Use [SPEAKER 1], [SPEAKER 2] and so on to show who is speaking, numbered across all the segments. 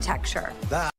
[SPEAKER 1] architecture.
[SPEAKER 2] That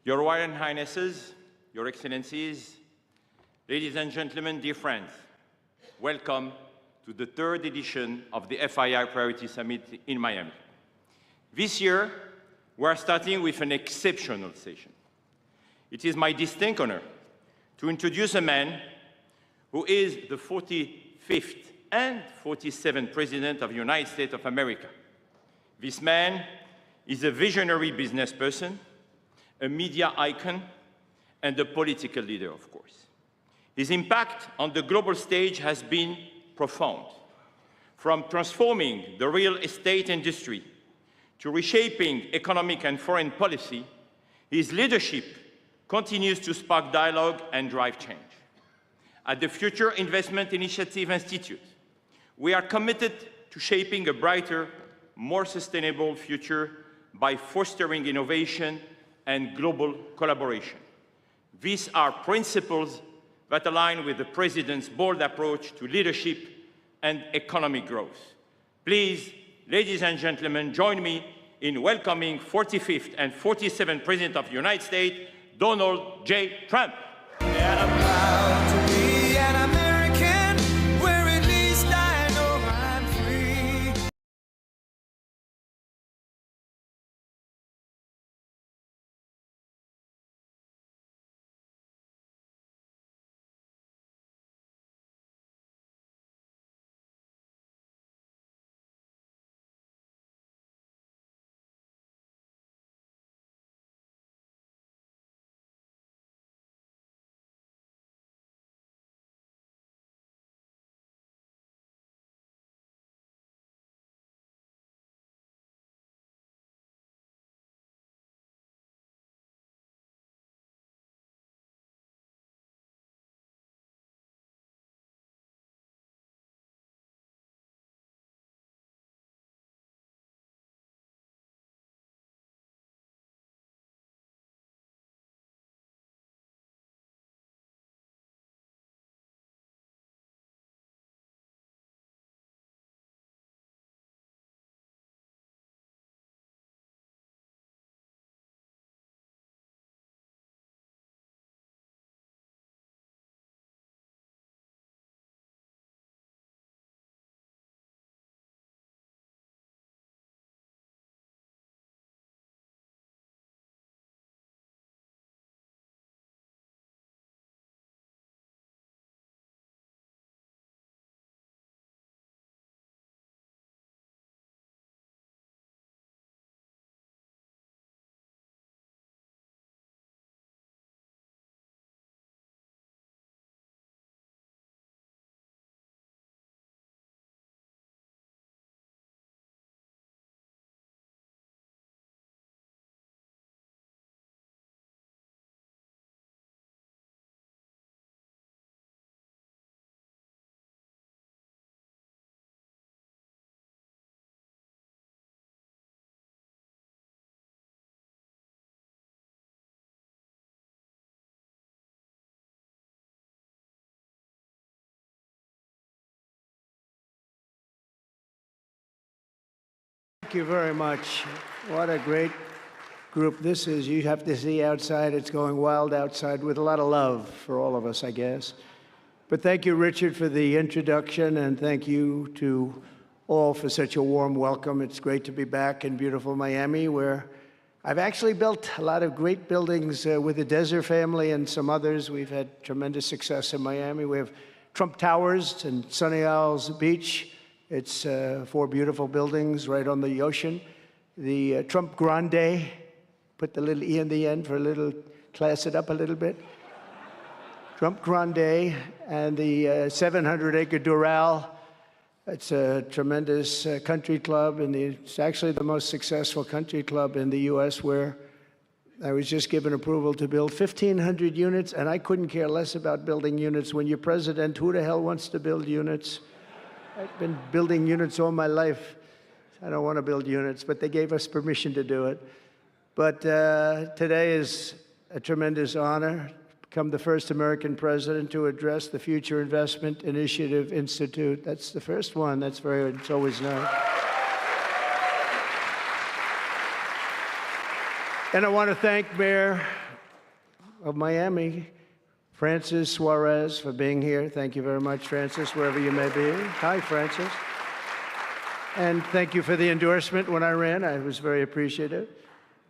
[SPEAKER 1] Your Royal Highnesses, Your Excellencies, ladies and gentlemen, dear friends, welcome to the third edition of the FII Priority Summit in Miami. This year, we are starting with an exceptional session. It is my distinct honor to introduce a man who is the 45th and 47th President of the United States of America. This man is a visionary business person, a media icon, and a political leader, of course. His impact on the global stage has been profound. From transforming the real estate industry to reshaping economic and foreign policy, his leadership continues to spark dialogue and drive change. At the Future Investment Initiative Institute, we are committed to shaping a brighter, more sustainable future by fostering innovation and global collaboration. These are principles that align with the President's bold approach to leadership and economic growth. Please, ladies and gentlemen, join me in welcoming 45th and 47th President of the United States, Donald J. Trump.
[SPEAKER 2] And I'm proud to be an American, where at least I know I'm free.
[SPEAKER 3] Thank you very much. What a great group this is. You have to see outside. It's going wild outside with a lot of love for all of us, I guess. But thank you, Richard, for the introduction, and thank you to all for such a warm welcome. It's great to be back in beautiful Miami, where I've actually built a lot of great buildings with the Desert family and some others. We've had tremendous success in Miami. We have Trump Towers and Sunny Isles Beach. It's 4 beautiful buildings right on the ocean. The Trump Grande, put the little E in the end for a little, class it up a little bit. Trump Grande and the 700-acre Doral. It's a tremendous country club, and it's actually the most successful country club in the U.S., where I was just given approval to build 1,500 units, and I couldn't care less about building units. When you're president, who the hell wants to build units? I've been building units all my life. I don't want to build units, but they gave us permission to do it. But today is a tremendous honor to become the first American president to address the Future Investment Initiative Institute. That's the first one. It's always nice. And I want to thank Mayor of Miami, Francis Suarez, for being here. Thank you very much, Francis, wherever you may be. Hi, Francis. And thank you for the endorsement when I ran. I was very appreciative.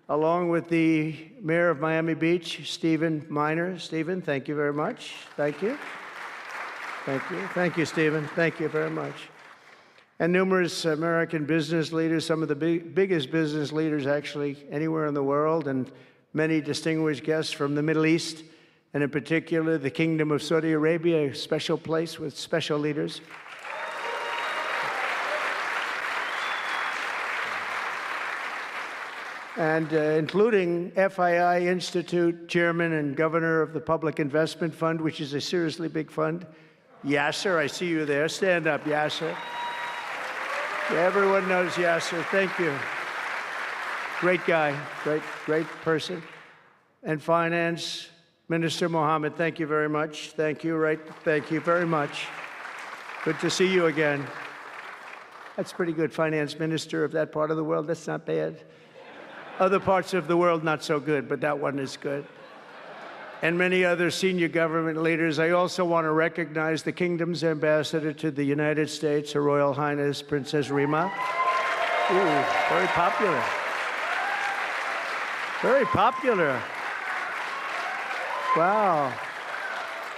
[SPEAKER 3] Along with the mayor of Miami Beach, Stephen Miner. Stephen, thank you very much. Thank you. Thank you. Thank you, Stephen. Thank you very much. And numerous American business leaders, some of the biggest business leaders actually anywhere in the world, and many distinguished guests from the Middle East, and in particular the Kingdom of Saudi Arabia, a special place with special leaders. And including FII Institute Chairman and Governor of the Public Investment Fund, which is a seriously big fund. Yasser, I see you there. Stand up, Yasser. Yeah, everyone knows Yasser. Thank you. Great guy, great person. And Finance Minister Mohammed, thank you very much. Thank you, thank you very much. Good to see you again. That's pretty good, Finance Minister of that part of the world. That's not bad. Other parts of the world, not so good, but that one is good. And many other senior government leaders. I also want to recognize the Kingdom's ambassador to the United States, Her Royal Highness Princess Rima. Ooh, very popular. Very popular. Wow,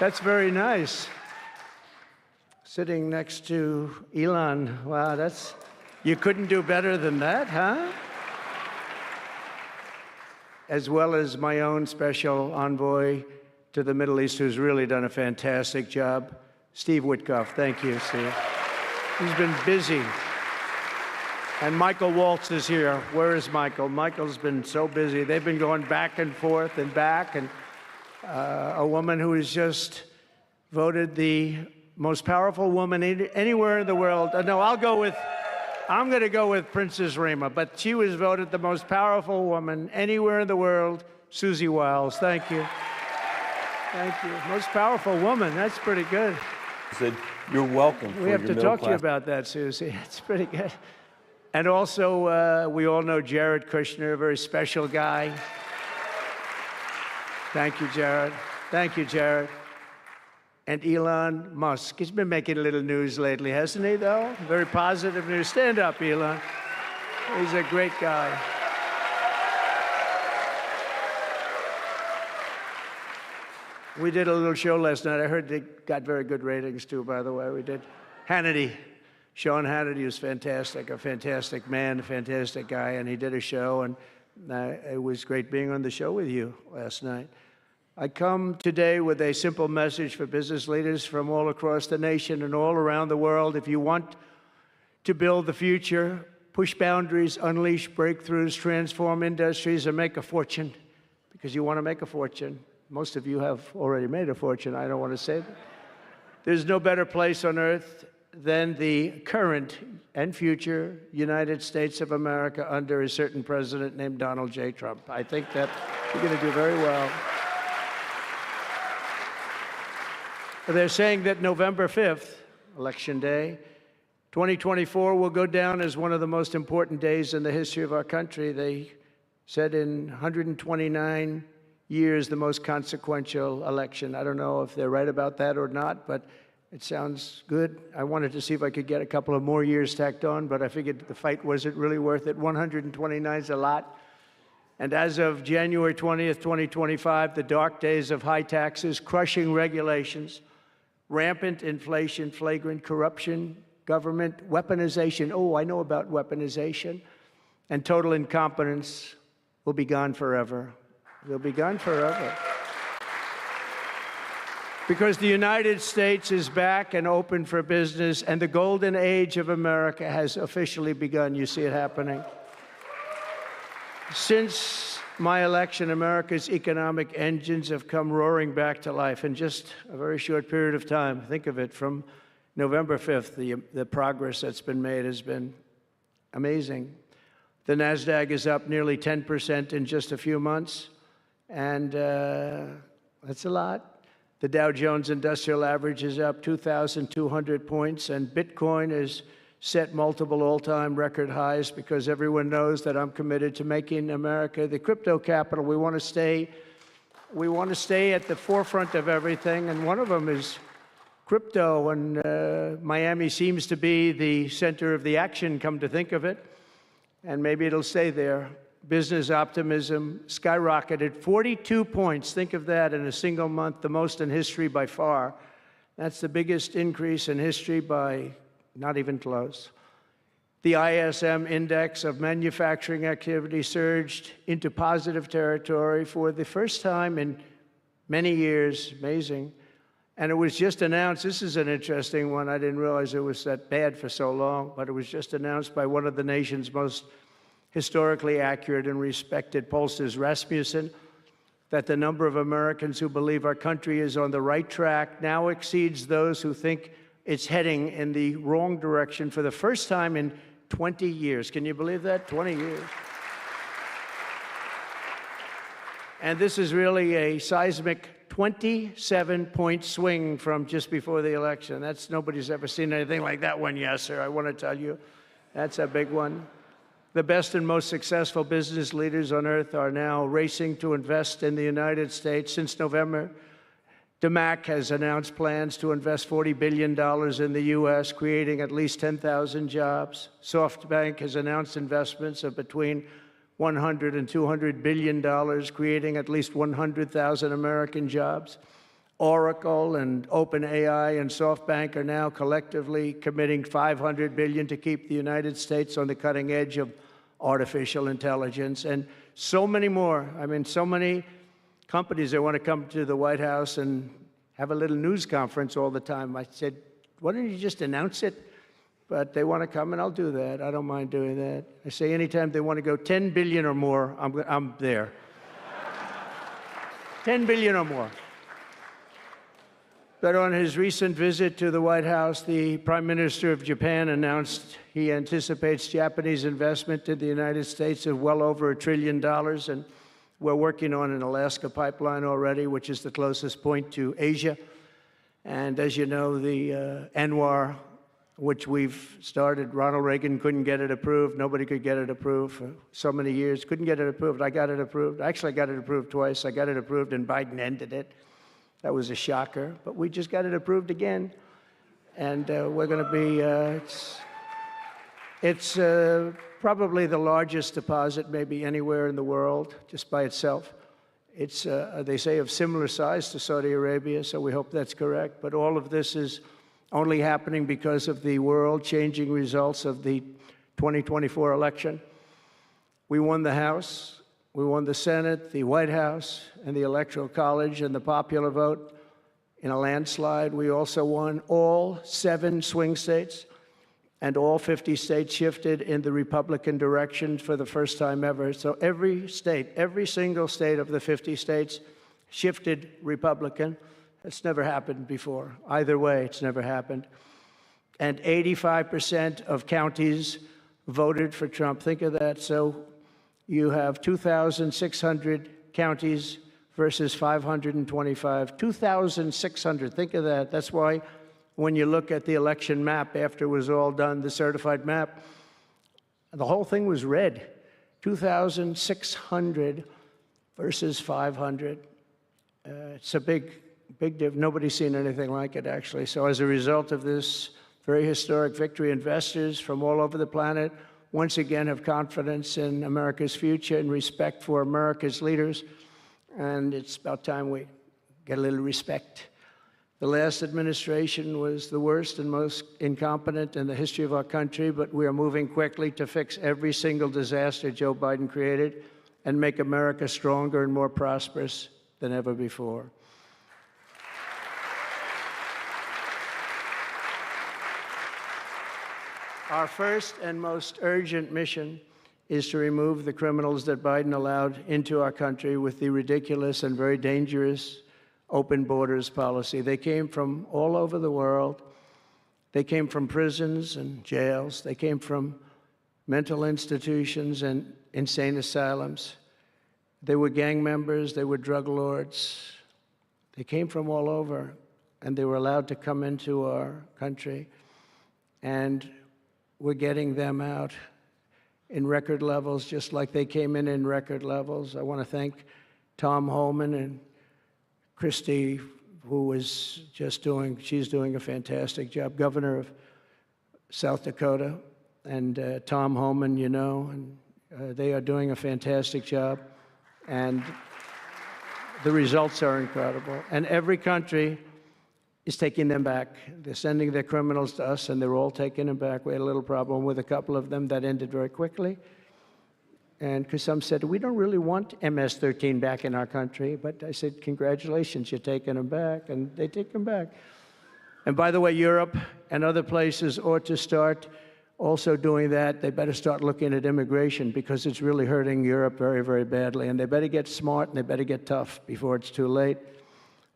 [SPEAKER 3] that's very nice. Sitting next to Elon. Wow, you couldn't do better than that, huh? As well as my own special envoy to the Middle East, who's really done a fantastic job, Steve Witkoff. Thank you, Steve. He's been busy. And Michael Waltz is here. Where is Michael? Michael's been so busy. They've been going back and forth and back, and a woman who is just voted the most powerful woman anywhere in the world. No, I'm going to go with Princess Rima, but she was voted the most powerful woman anywhere in the world, Susie Wiles. Thank you. Thank you. Most powerful woman. That's pretty good.
[SPEAKER 4] I said, you're welcome.
[SPEAKER 3] We have to talk to you about that, Susie. It's pretty good. And also, we all know Jared Kushner, a very special guy. Thank you, Jared. Thank you, Jared. And Elon Musk. He's been making a little news lately, hasn't he, though? Very positive news. Stand up, Elon. He's a great guy. We did a little show last night. I heard they got very good ratings, too, by the way. We did. Hannity. Sean Hannity was fantastic, a fantastic man, a fantastic guy, and he did a show, and it was great being on the show with you last night. I come today with a simple message for business leaders from all across the nation and all around the world. If you want to build the future, push boundaries, unleash breakthroughs, transform industries, and make a fortune, because you want to make a fortune. Most of you have already made a fortune. I don't want to say that. There's no better place on earth than the current and future United States of America under a certain president named Donald J. Trump. I think that you're going to do very well. They're saying that November 5th, Election Day, 2024 will go down as one of the most important days in the history of our country. They said in 129 years, the most consequential election. I don't know if they're right about that or not, but it sounds good. I wanted to see if I could get a couple of more years tacked on, but I figured the fight wasn't really worth it. 129 is a lot. And as of January 20th, 2025, the dark days of high taxes, crushing regulations, rampant inflation, flagrant corruption, government weaponization. Oh, I know about weaponization. And total incompetence will be gone forever. They'll be gone forever. Because the United States is back and open for business, and the golden age of America has officially begun. You see it happening. Since my election, America's economic engines have come roaring back to life in just a very short period of time. Think of it, from November 5th, the progress that's been made has been amazing. The NASDAQ is up nearly 10% in just a few months, and that's a lot. The Dow Jones Industrial Average is up 2,200 points, and Bitcoin is set multiple all-time record highs, because everyone knows that I'm committed to making America the crypto capital. We want to stay we want to stay at the forefront of everything, and one of them is crypto, and Miami seems to be the center of the action, come to think of it, and maybe it'll stay there. Business optimism skyrocketed 42 points. Think of that in a single month, the most in history by far. That's the biggest increase in history by not even close. The ISM index of manufacturing activity surged into positive territory for the first time in many years. Amazing. And it was just announced, this is an interesting one, I didn't realize it was that bad for so long, but it was just announced by one of the nation's most historically accurate and respected pollsters, Rasmussen, that the number of Americans who believe our country is on the right track now exceeds those who think it's heading in the wrong direction for the first time in 20 years. Can you believe that? 20 years. And this is really a seismic 27-point swing from just before the election. Nobody's ever seen anything like that one, yes, sir. I want to tell you, that's a big one. The best and most successful business leaders on earth are now racing to invest in the United States. Since November, DeMac has announced plans to invest $40 billion in the U.S., creating at least 10,000 jobs. SoftBank has announced investments of between $100 and $200 billion, creating at least 100,000 American jobs. Oracle and OpenAI and SoftBank are now collectively committing $500 billion to keep the United States on the cutting edge of artificial intelligence, and so many more. I mean, so many companies that want to come to the White House and have a little news conference all the time. I said, why don't you just announce it? But they want to come, and I'll do that. I don't mind doing that. I say anytime they want to go 10 billion or more, I'm there. 10 billion or more. But on his recent visit to the White House, the Prime Minister of Japan announced he anticipates Japanese investment in the United States of well over $1 trillion, and we're working on an Alaska pipeline already, which is the closest point to Asia. And as you know, the ANWR, which we've started, Ronald Reagan couldn't get it approved. Nobody could get it approved for so many years. Couldn't get it approved. I got it approved. Actually, I got it approved twice. I got it approved, and Biden ended it. That was a shocker, but we just got it approved again. And we're going to be, it's probably the largest deposit maybe anywhere in the world, just by itself. It's, they say, of similar size to Saudi Arabia, so we hope that's correct. But all of this is only happening because of the world-changing results of the 2024 election. We won the House. We won the Senate, the White House, and the Electoral College, and the popular vote in a landslide. We also won all 7 swing states, and all 50 states shifted in the Republican direction for the first time ever. So every state, every single state of the 50 states shifted Republican. It's never happened before. Either way, it's never happened. And 85% of counties voted for Trump. Think of that. So you have 2,600 counties versus 525. 2,600, think of that. That's why when you look at the election map after it was all done, the certified map, the whole thing was red. 2,600 versus 500. It's a big difference. Nobody's seen anything like it, actually. So as a result of this very historic victory, investors from all over the planet once again have confidence in America's future and respect for America's leaders. And it's about time we get a little respect. The last administration was the worst and most incompetent in the history of our country, but we are moving quickly to fix every single disaster Joe Biden created and make America stronger and more prosperous than ever before. Our first and most urgent mission is to remove the criminals that Biden allowed into our country with the ridiculous and very dangerous open borders policy. They came from all over the world. They came from prisons and jails. They came from mental institutions and insane asylums. They were gang members. They were drug lords. They came from all over, and they were allowed to come into our country. And we're getting them out in record levels, just like they came in record levels. I want to thank Tom Homan and Christie, who was she's doing a fantastic job, governor of South Dakota, and Tom Homan, and they are doing a fantastic job. And the results are incredible. And every country is taking them back. They're sending their criminals to us, and they're all taking them back. We had a little problem with a couple of them that ended very quickly. And because some said, we don't really want MS-13 back in our country. But I said, congratulations, you're taking them back. And they take them back. And by the way, Europe and other places ought to start also doing that. They better start looking at immigration, because it's really hurting Europe very, very badly. And they better get smart, and they better get tough before it's too late.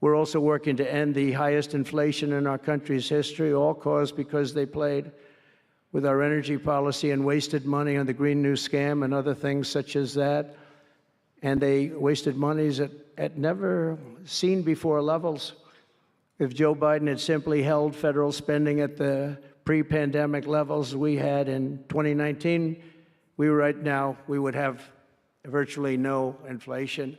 [SPEAKER 3] We're also working to end the highest inflation in our country's history, all caused because they played with our energy policy and wasted money on the Green New Scam and other things such as that. And they wasted monies at never seen before levels. If Joe Biden had simply held federal spending at the pre-pandemic levels we had in 2019, right now we would have virtually no inflation.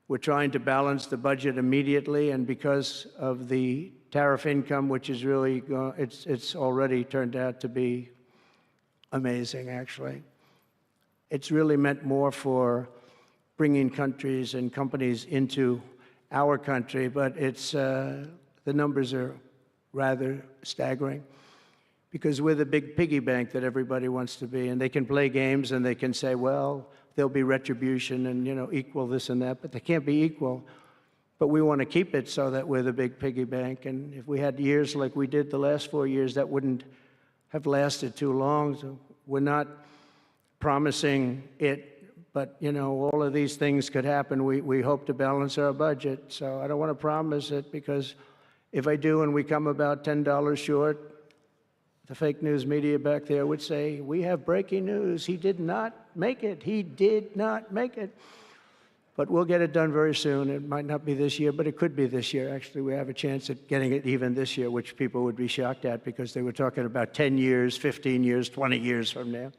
[SPEAKER 3] We're trying to balance the budget immediately, and because of the tariff income, which is really, it's already turned out to be amazing, actually. It's really meant more for bringing countries and companies into our country, but the numbers are rather staggering, because we're the big piggy bank that everybody wants to be, and they can play games and they can say, well, there'll be retribution and, equal this and that, but they can't be equal. But we want to keep it so that we're the big piggy bank. And if we had years like we did the last 4 years, that wouldn't have lasted too long. So we're not promising it, but, all of these things could happen. We hope to balance our budget. So I don't want to promise it, because if I do and we come about $10 short, the fake news media back there would say, we have breaking news. He did not make it. He did not make it. But we'll get it done very soon. It might not be this year, but it could be this year. Actually, we have a chance at getting it even this year, which people would be shocked at, because they were talking about 10 years, 15 years, 20 years from now.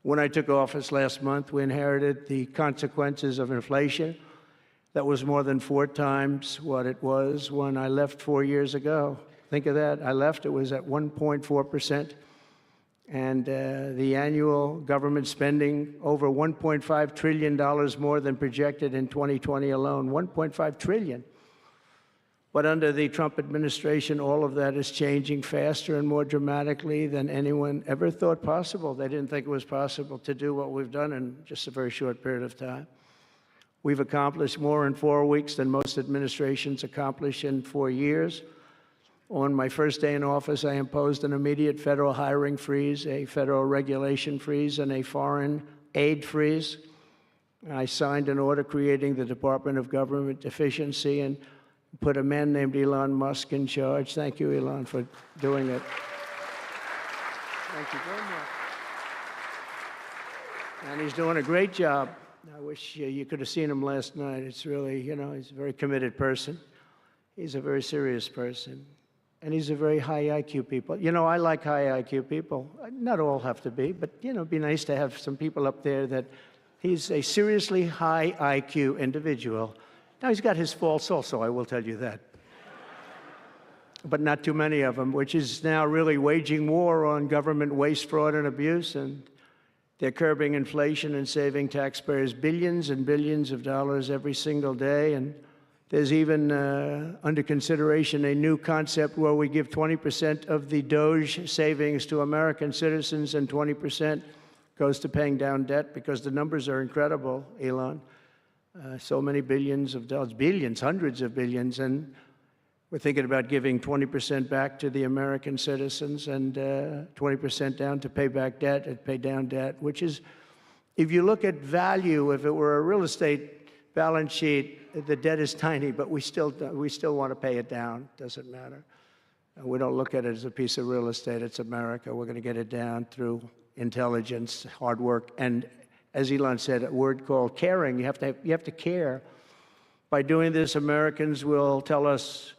[SPEAKER 3] When I took office last month, we inherited the consequences of inflation. That was more than 4 times what it was when I left 4 years ago. Think of that. I left, it was at 1.4%. And the annual government spending over $1.5 trillion more than projected in 2020 alone. $1.5 trillion. But under the Trump administration, all of that is changing faster and more dramatically than anyone ever thought possible. They didn't think it was possible to do what we've done in just a very short period of time. We've accomplished more in 4 weeks than most administrations accomplish in 4 years. On my first day in office, I imposed an immediate federal hiring freeze, a federal regulation freeze, and a foreign aid freeze. I signed an order creating the Department of Government Efficiency and put a man named Elon Musk in charge. Thank you, Elon, for doing it. Thank you very much. And he's doing a great job. I wish you could have seen him last night. It's really, he's a very committed person. He's a very serious person. And he's a very high IQ people. I like high IQ people. Not all have to be, but, it'd be nice to have some people up there that he's a seriously high IQ individual. Now, he's got his faults also, I will tell you that. But not too many of them, which is now really waging war on government waste, fraud, and abuse. And they're curbing inflation and saving taxpayers billions and billions of dollars every single day. And there's even under consideration a new concept where we give 20% of the Doge savings to American citizens and 20% goes to paying down debt, because the numbers are incredible, Elon. So many billions of dollars, billions, hundreds of billions, and we're thinking about giving 20% back to the American citizens and 20% down to pay back debt and pay down debt, which is, if you look at value, if it were a real estate balance sheet, the debt is tiny, but we still want to pay it down. Doesn't matter. We don't look at it as a piece of real estate. It's America. We're going to get it down through intelligence, hard work, and, as Elon said, a word called caring. You have to care. By doing this, Americans will tell us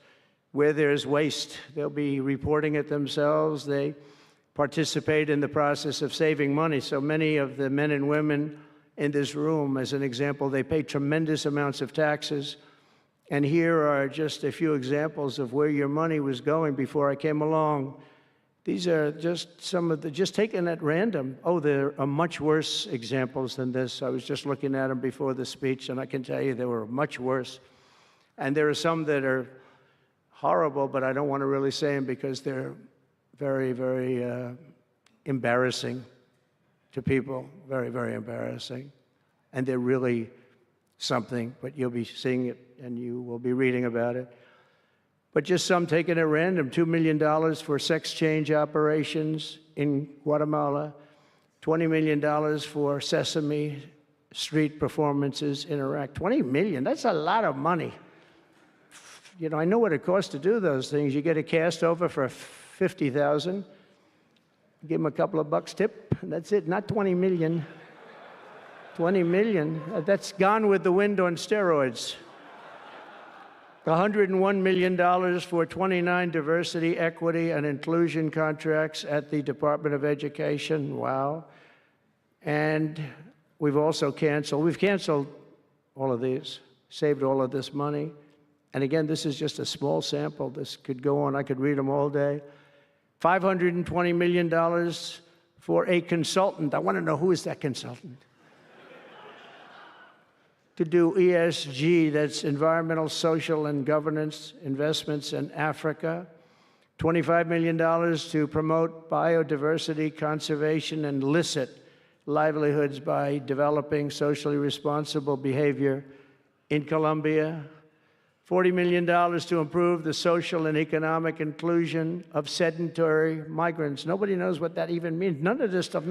[SPEAKER 3] where there's waste. They'll be reporting it themselves. They participate in the process of saving money. So many of the men and women in this room, as an example, they pay tremendous amounts of taxes, And here are just a few examples of where your money was going before I came along. These are just some of the, just taken at random. Oh, there are much worse examples than this. I was just looking at them before the speech, and I can tell you they were much worse. And there are some that are horrible, but I don't want to really say them because they're very, very embarrassing to people. Very, very embarrassing. And they're really something, but you'll be seeing it and you will be reading about it. But just some taken at random, $2 million for sex change operations in Guatemala, $20 million for Sesame Street performances in Iraq. $20 million, that's a lot of money. You know, I know what it costs to do those things. You get a cast over for $50,000, give them a couple of bucks tip, and that's it, not 20 million. 20 million, that's Gone with the Wind on steroids. $101 million for 29 diversity, equity, and inclusion contracts at the Department of Education. Wow. And we've canceled all of these, saved all of this money. And again, this is just a small sample. This could go on. I could read them all day. $520 million for a consultant. I want to know, who is that consultant? To do ESG, that's environmental, social, and governance investments in Africa. $25 million to promote biodiversity, conservation, and illicit livelihoods by developing socially responsible behavior in Colombia. $40 million to improve the social and economic inclusion of sedentary migrants. Nobody knows what that even means. None of this stuff,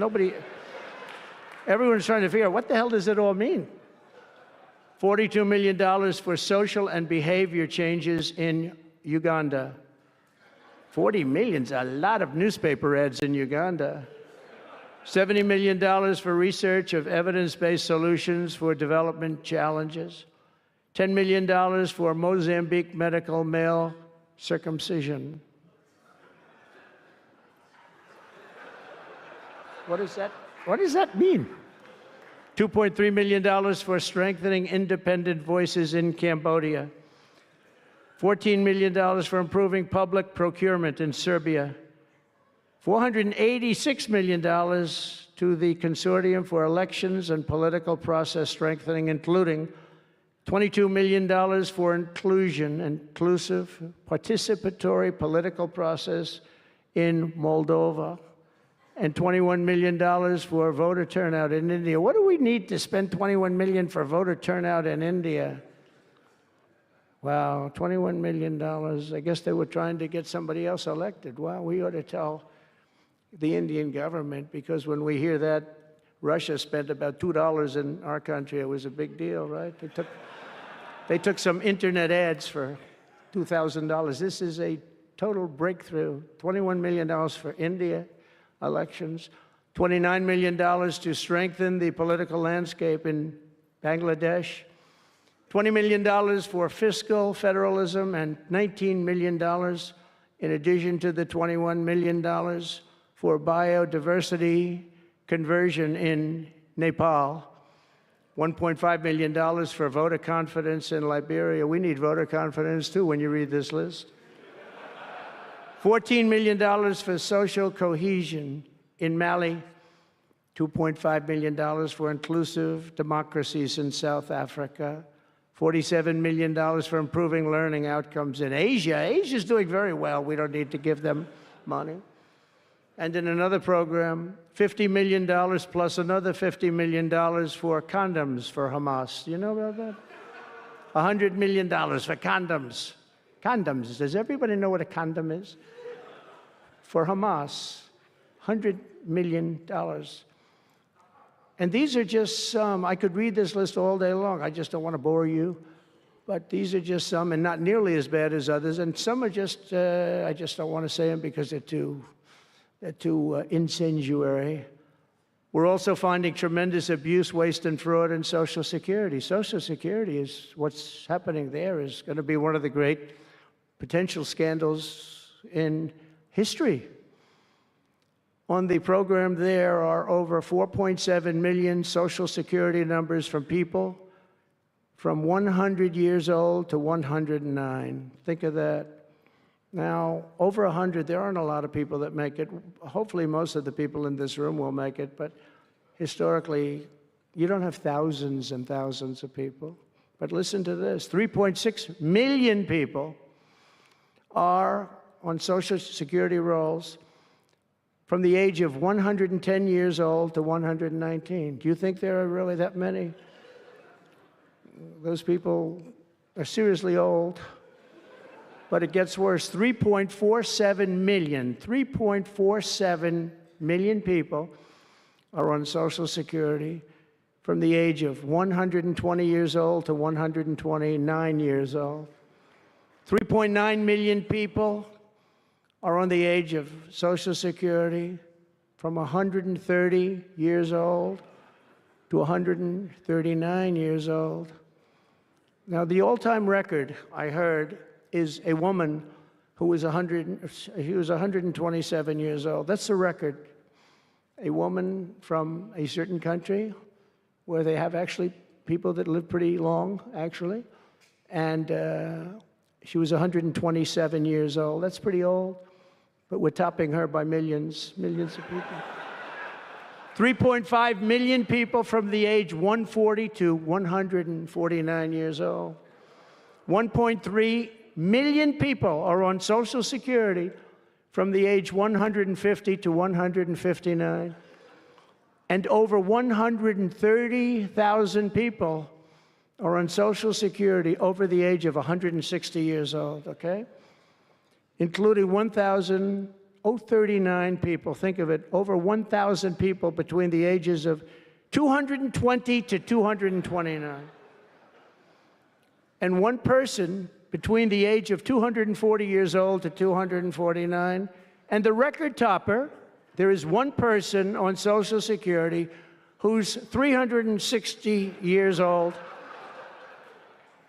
[SPEAKER 3] everyone's trying to figure out, what the hell does it all mean? $42 million for social and behavior changes in Uganda. 40 million's a lot of newspaper ads in Uganda. $70 million for research of evidence-based solutions for development challenges. $10 million for Mozambique medical male circumcision. What does that mean? $2.3 million for strengthening independent voices in Cambodia. $14 million for improving public procurement in Serbia. $486 million to the Consortium for Elections and Political Process Strengthening, including $22 million for inclusive, participatory political process in Moldova, and $21 million for voter turnout in India. What do we need to spend $21 million for voter turnout in India? Wow, $21 million. I guess they were trying to get somebody else elected. Wow, we ought to tell the Indian government, because when we hear that Russia spent about $2 in our country, it was a big deal, right? They took some internet ads for $2,000. This is a total breakthrough. $21 million for India elections, $29 million to strengthen the political landscape in Bangladesh, $20 million for fiscal federalism, and $19 million in addition to the $21 million for biodiversity conversion in Nepal, $1.5 million for voter confidence in Liberia. We need voter confidence too when you read this list. $14 million for social cohesion in Mali, $2.5 million for inclusive democracies in South Africa, $47 million for improving learning outcomes in Asia. Asia's doing very well. We don't need to give them money. And in another program, $50 million plus another $50 million for condoms for Hamas. Do you know about that? $100 million for condoms. Condoms. Does everybody know what a condom is? For Hamas, $100 million. And these are just some. I could read this list all day long. I just don't want to bore you. But these are just some, and not nearly as bad as others. And some are just, I just don't want to say them because they're too incendiary. We're also finding tremendous abuse, waste, and fraud in Social Security. Social Security is, what's happening there is going to be one of the great potential scandals in history. On the program, there are over 4.7 million Social Security numbers from people from 100 years old to 109. Think of that. Now, over 100, there aren't a lot of people that make it. Hopefully, most of the people in this room will make it, but historically, you don't have thousands and thousands of people. But listen to this, 3.6 million people are on Social Security rolls from the age of 110 years old to 119. Do you think there are really that many? Those people are seriously old. But it gets worse. 3.47 million people are on Social Security from the age of 120 years old to 129 years old. 3.9 million people are on the age of Social Security from 130 years old to 139 years old. Now, the all-time record, I heard, is a woman who was 127 years old. That's the record. A woman from a certain country where they have actually people that live pretty long, actually. And she was 127 years old. That's pretty old. But we're topping her by millions of people. 3.5 million people from the age 140 to 149 years old. 1.3 million people are on Social Security from the age 150 to 159. And over 130,000 people are on Social Security over the age of 160 years old, okay? Including 1,039 people, think of it, over 1,000 people between the ages of 220 to 229. And one person between the age of 240 years old to 249. And the record topper, there is one person on Social Security who's 360 years old,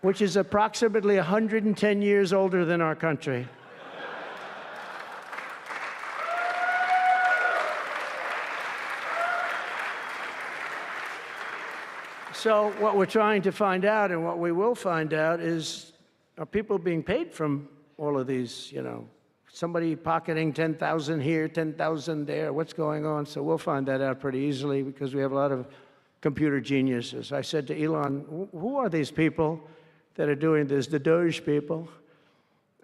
[SPEAKER 3] which is approximately 110 years older than our country. So what we're trying to find out, and what we will find out, is are people being paid from all of these, you know, somebody pocketing 10,000 here, 10,000 there, what's going on? So we'll find that out pretty easily because we have a lot of computer geniuses. I said to Elon, who are these people that are doing this, the Doge people?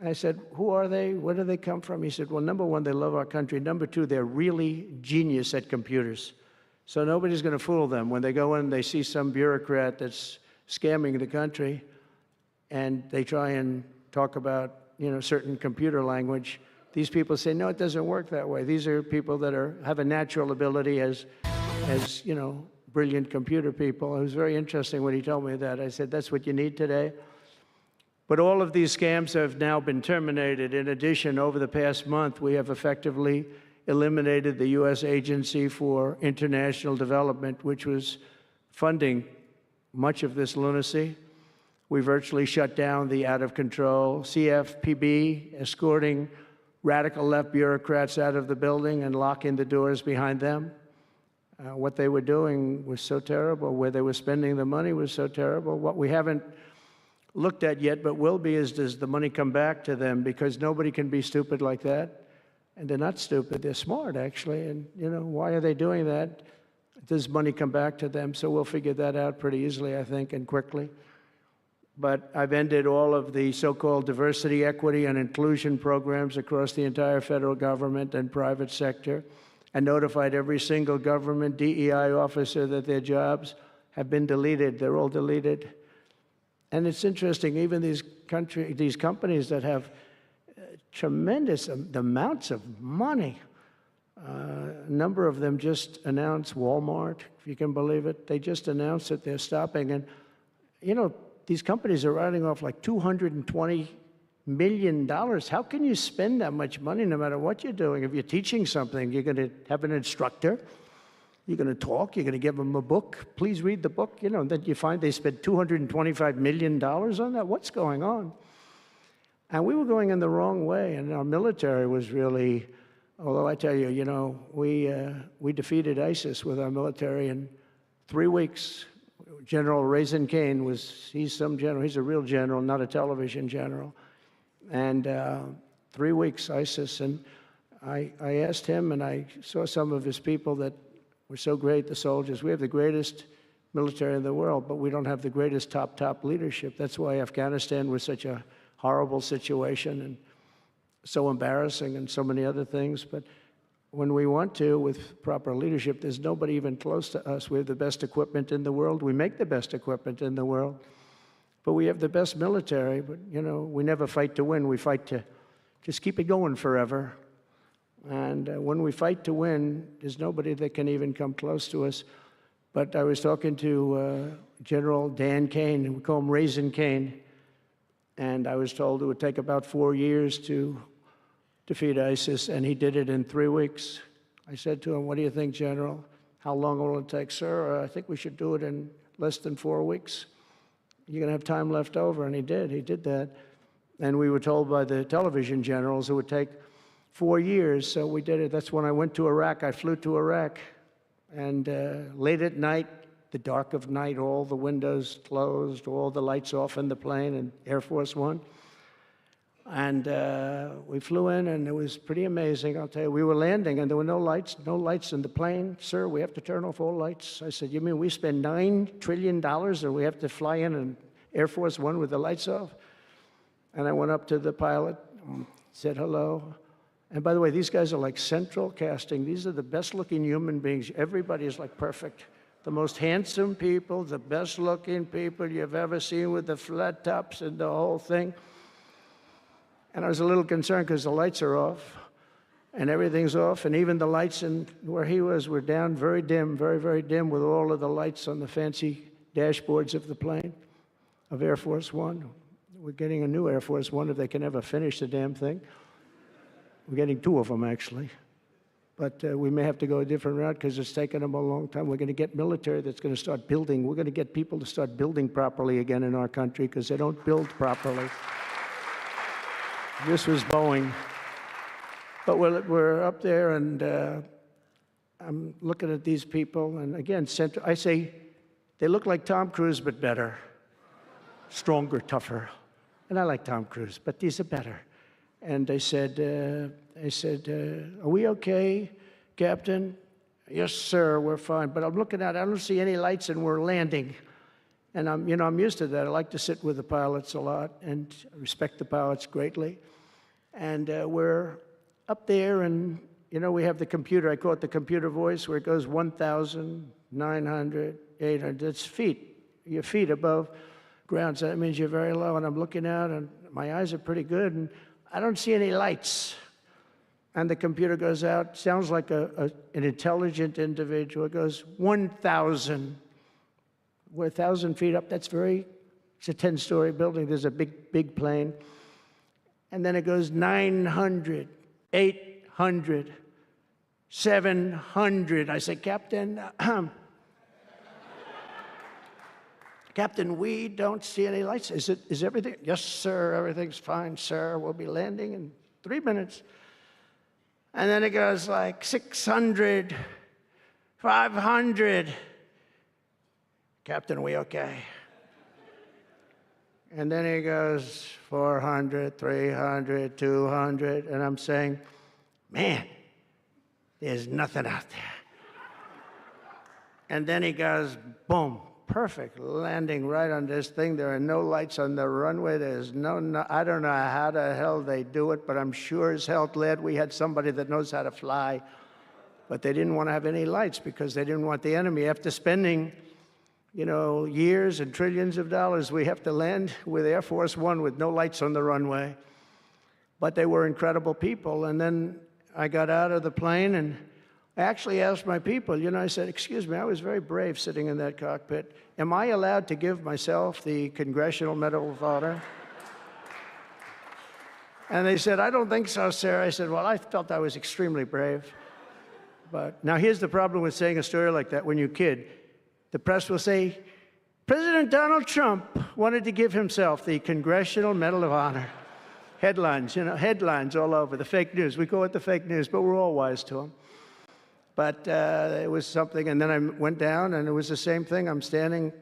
[SPEAKER 3] I said, who are they? Where do they come from? He said, well, number one, they love our country. Number two, they're really genius at computers. So nobody's going to fool them. When they go in, they see some bureaucrat that's scamming the country, and they try and talk about, you know, certain computer language. These people say, no, it doesn't work that way. These are people that have a natural ability as you know, brilliant computer people. It was very interesting when he told me that. I said, that's what you need today. But all of these scams have now been terminated. In addition, over the past month, we have effectively eliminated the U.S. Agency for International Development, which was funding much of this lunacy. We virtually shut down the out-of-control CFPB, escorting radical left bureaucrats out of the building and locking the doors behind them. What they were doing was so terrible. Where they were spending the money was so terrible. What we haven't looked at yet, but will be, is does the money come back to them? Because nobody can be stupid like that. And they're not stupid, they're smart, actually. And, you know, why are they doing that? Does money come back to them? So we'll figure that out pretty easily, I think, and quickly. But I've ended all of the so-called diversity, equity, and inclusion programs across the entire federal government and private sector, and notified every single government DEI officer that their jobs have been deleted. They're all deleted. And it's interesting, even these companies that have tremendous amounts of money. A number of them just announced, Walmart, if you can believe it, they just announced that they're stopping. And, you know, these companies are writing off like $220 million. How can you spend that much money no matter what you're doing? If you're teaching something, you're going to have an instructor, you're going to talk, you're going to give them a book, please read the book, you know, and then you find they spent $225 million on that. What's going on? And we were going in the wrong way, and our military was really, although I tell you, you know, we defeated ISIS with our military in 3 weeks. General Raisin Kane he's some general, he's a real general, not a television general. And 3 weeks ISIS, and I asked him, and I saw some of his people that were so great, the soldiers. We have the greatest military in the world, but we don't have the greatest top leadership. That's why Afghanistan was such a horrible situation and so embarrassing and so many other things. But when we want to, with proper leadership, there's nobody even close to us. We have the best equipment in the world. We make the best equipment in the world. But we have the best military. But, you know, we never fight to win. We fight to just keep it going forever. And when we fight to win, there's nobody that can even come close to us. But I was talking to General Dan Kane, we call him Raisin Kane, and I was told it would take about 4 years to defeat ISIS, and he did it in 3 weeks. I said to him, "What do you think, General? How long will it take?" "Sir, I think we should do it in less than 4 weeks. You're going to have time left over." And he did that. And we were told by the television generals it would take 4 years, so we did it. That's when I went to Iraq. I flew to Iraq, and late at night, the dark of night, all the windows closed, all the lights off in the plane in Air Force One. And we flew in, and it was pretty amazing. I'll tell you, we were landing, and there were no lights in the plane. "Sir, we have to turn off all lights." I said, "You mean we spend $9 trillion, and we have to fly in an Air Force One with the lights off?" And I went up to the pilot, said hello. And by the way, these guys are like central casting. These are the best-looking human beings. Everybody is like perfect. The most handsome people, the best-looking people you've ever seen with the flat tops and the whole thing. And I was a little concerned because the lights are off, and everything's off, and even the lights in where he was were down, very dim, very, very dim, with all of the lights on the fancy dashboards of the plane, of Air Force One. We're getting a new Air Force One if they can ever finish the damn thing. We're getting 2 of them, actually. But we may have to go a different route because it's taken them a long time. We're going to get military that's going to start building. We're going to get people to start building properly again in our country because they don't build properly. This was Boeing. But we're up there, and I'm looking at these people. And again, I say, they look like Tom Cruise, but better. Stronger, tougher. And I like Tom Cruise, but these are better. And they said, "Are we okay, Captain?" "Yes, sir, we're fine." But I'm looking out, I don't see any lights, and we're landing. And I'm used to that. I like to sit with the pilots a lot and respect the pilots greatly. And we're up there, and we have the computer. I call it the computer voice, where it goes 1,900, 800. It's feet. Your feet above ground. So that means you're very low. And I'm looking out, and my eyes are pretty good, and I don't see any lights. And the computer goes out. Sounds like an intelligent individual. It goes 1,000. We're 1,000 feet up. It's a 10-story building. There's a big plane. And then it goes 900, 800, 700. I say, "Captain, Captain, we don't see any lights. Is everything?" "Yes, sir, everything's fine, sir. We'll be landing in 3 minutes." And then it goes like 600, 500. "Captain, are we okay?" And then he goes 400, 300, 200. And I'm saying, "Man, there's nothing out there." And then he goes, boom. Perfect landing right on this thing. There are no lights on the runway. There's no, I don't know how the hell they do it, but I'm sure as hell glad we had somebody that knows how to fly. But they didn't want to have any lights because they didn't want the enemy. After spending, years and trillions of dollars, we have to land with Air Force One with no lights on the runway. But they were incredible people. And then I got out of the plane, and I actually asked my people, I said, "Excuse me, I was very brave sitting in that cockpit. Am I allowed to give myself the Congressional Medal of Honor?" And they said, "I don't think so, sir." I said, "Well, I felt I was extremely brave." But now here's the problem with saying a story like that when you kid. The press will say, "President Donald Trump wanted to give himself the Congressional Medal of Honor." Headlines, headlines all over, the fake news. We call it the fake news, but we're all wise to them. But it was something, and then I went down, and it was the same thing. I'm standing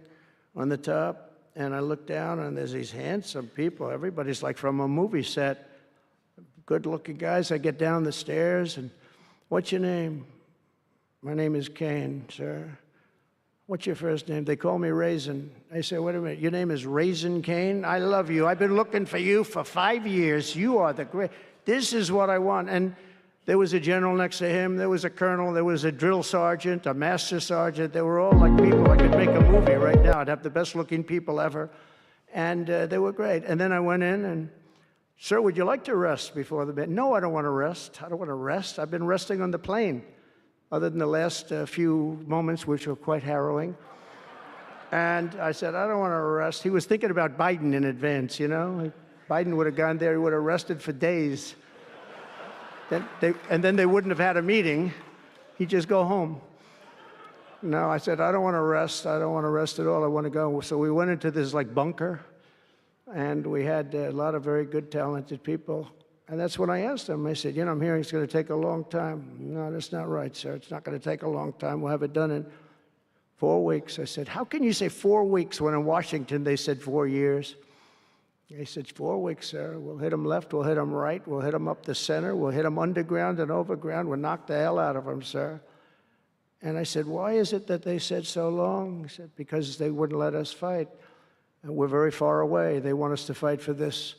[SPEAKER 3] on the top, and I look down, and there's these handsome people. Everybody's like from a movie set, good-looking guys. I get down the stairs, and what's your name? My name is Kane, sir. What's your first name? They call me Raisin. I say, wait a minute, your name is Raisin Kane? I love you. I've been looking for you for 5 years. You are the great. This is what I want. And there was a general next to him. There was a colonel. There was a drill sergeant, a master sergeant. They were all like people. I could make a movie right now. I'd have the best-looking people ever. And they were great. And then I went in and, sir, would you like to rest before the bed? No, I don't want to rest. I don't want to rest. I've been resting on the plane, other than the last few moments, which were quite harrowing. And I said, I don't want to rest. He was thinking about Biden in advance, you know? Biden would have gone there. He would have rested for days. And then they wouldn't have had a meeting. He'd just go home. No, I said, I don't want to rest. I don't want to rest at all. I want to go. So we went into this like bunker, and we had a lot of very good, talented people. And that's when I asked him. I said, you know, I'm hearing it's going to take a long time. No, that's not right, sir. It's not going to take a long time. We'll have it done in 4 weeks. I said, how can you say 4 weeks when in Washington they said 4 years? He said, 4 weeks, sir. We'll hit them left, we'll hit them right, we'll hit them up the center, we'll hit them underground and overground, we'll knock the hell out of them, sir. And I said, why is it that they said so long? He said, because they wouldn't let us fight. And we're very far away. They want us to fight for this,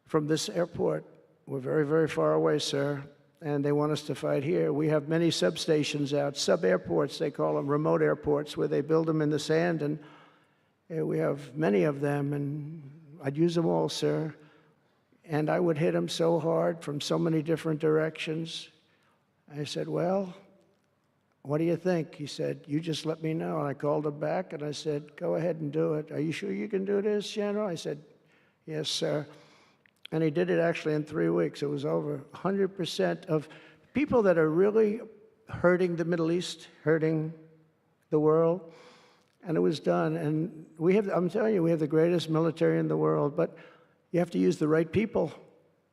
[SPEAKER 3] from this airport. We're very, very far away, sir. And they want us to fight here. We have many substations out, sub-airports, they call them, remote airports, where they build them in the sand. And we have many of them, and I'd use them all, sir. And I would hit them so hard from so many different directions. I said, well, what do you think? He said, you just let me know. And I called him back, and I said, go ahead and do it. Are you sure you can do this, General? I said, yes, sir. And he did it actually in 3 weeks. It was over 100% of people that are really hurting the Middle East, hurting the world. And it was done. And we have, I'm telling you, we have the greatest military in the world, but you have to use the right people.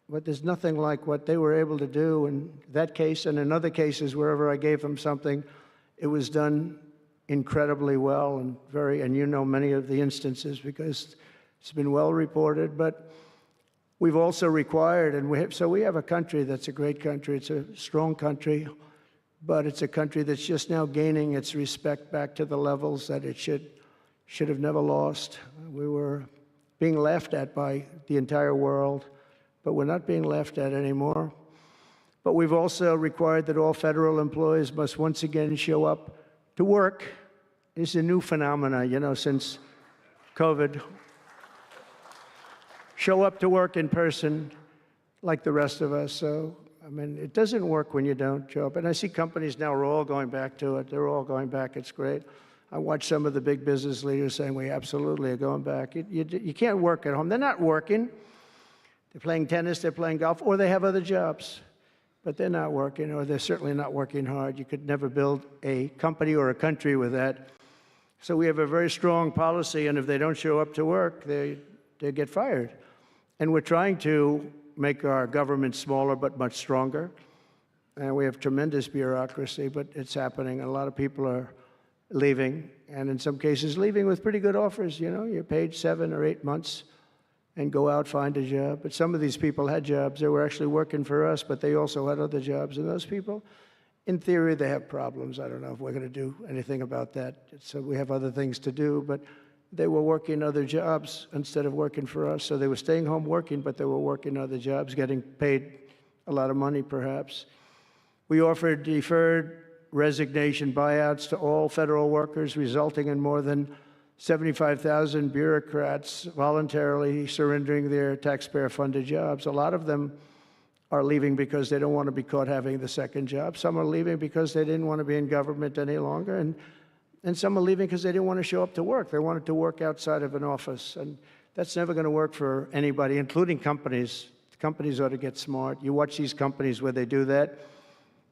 [SPEAKER 3] But there's nothing like what they were able to do in that case and in other cases wherever I gave them something. It was done incredibly well and you know many of the instances because it's been well reported. But we've also required, and so we have a country that's a great country. It's a strong country. But it's a country that's just now gaining its respect back to the levels that it should have never lost. We were being laughed at by the entire world, but we're not being laughed at anymore. But we've also required that all federal employees must once again show up to work. It's a new phenomena, you know, since COVID. Show up to work in person like the rest of us. So I mean, it doesn't work when you don't show up. And I see companies now are all going back to it. They're all going back. It's great. I watch some of the big business leaders saying, we absolutely are going back. You can't work at home. They're not working. They're playing tennis, they're playing golf, or they have other jobs. But they're not working, or they're certainly not working hard. You could never build a company or a country with that. So we have a very strong policy, and if they don't show up to work, they get fired. And we're trying to make our government smaller but much stronger. And we have tremendous bureaucracy, but it's happening. A lot of people are leaving, and in some cases leaving with pretty good offers. You know, you're paid 7 or 8 months and go out, find a job. But some of these people had jobs. They were actually working for us, but they also had other jobs. And those people, in theory, they have problems. I don't know if we're going to do anything about that. So we have other things to do, but they were working other jobs instead of working for us. So they were staying home working, but they were working other jobs, getting paid a lot of money, perhaps. We offered deferred resignation buyouts to all federal workers, resulting in more than 75,000 bureaucrats voluntarily surrendering their taxpayer-funded jobs. A lot of them are leaving because they don't want to be caught having the second job. Some are leaving because they didn't want to be in government any longer. And some are leaving because they didn't want to show up to work. They wanted to work outside of an office. And that's never going to work for anybody, including companies. Companies ought to get smart. You watch these companies where they do that.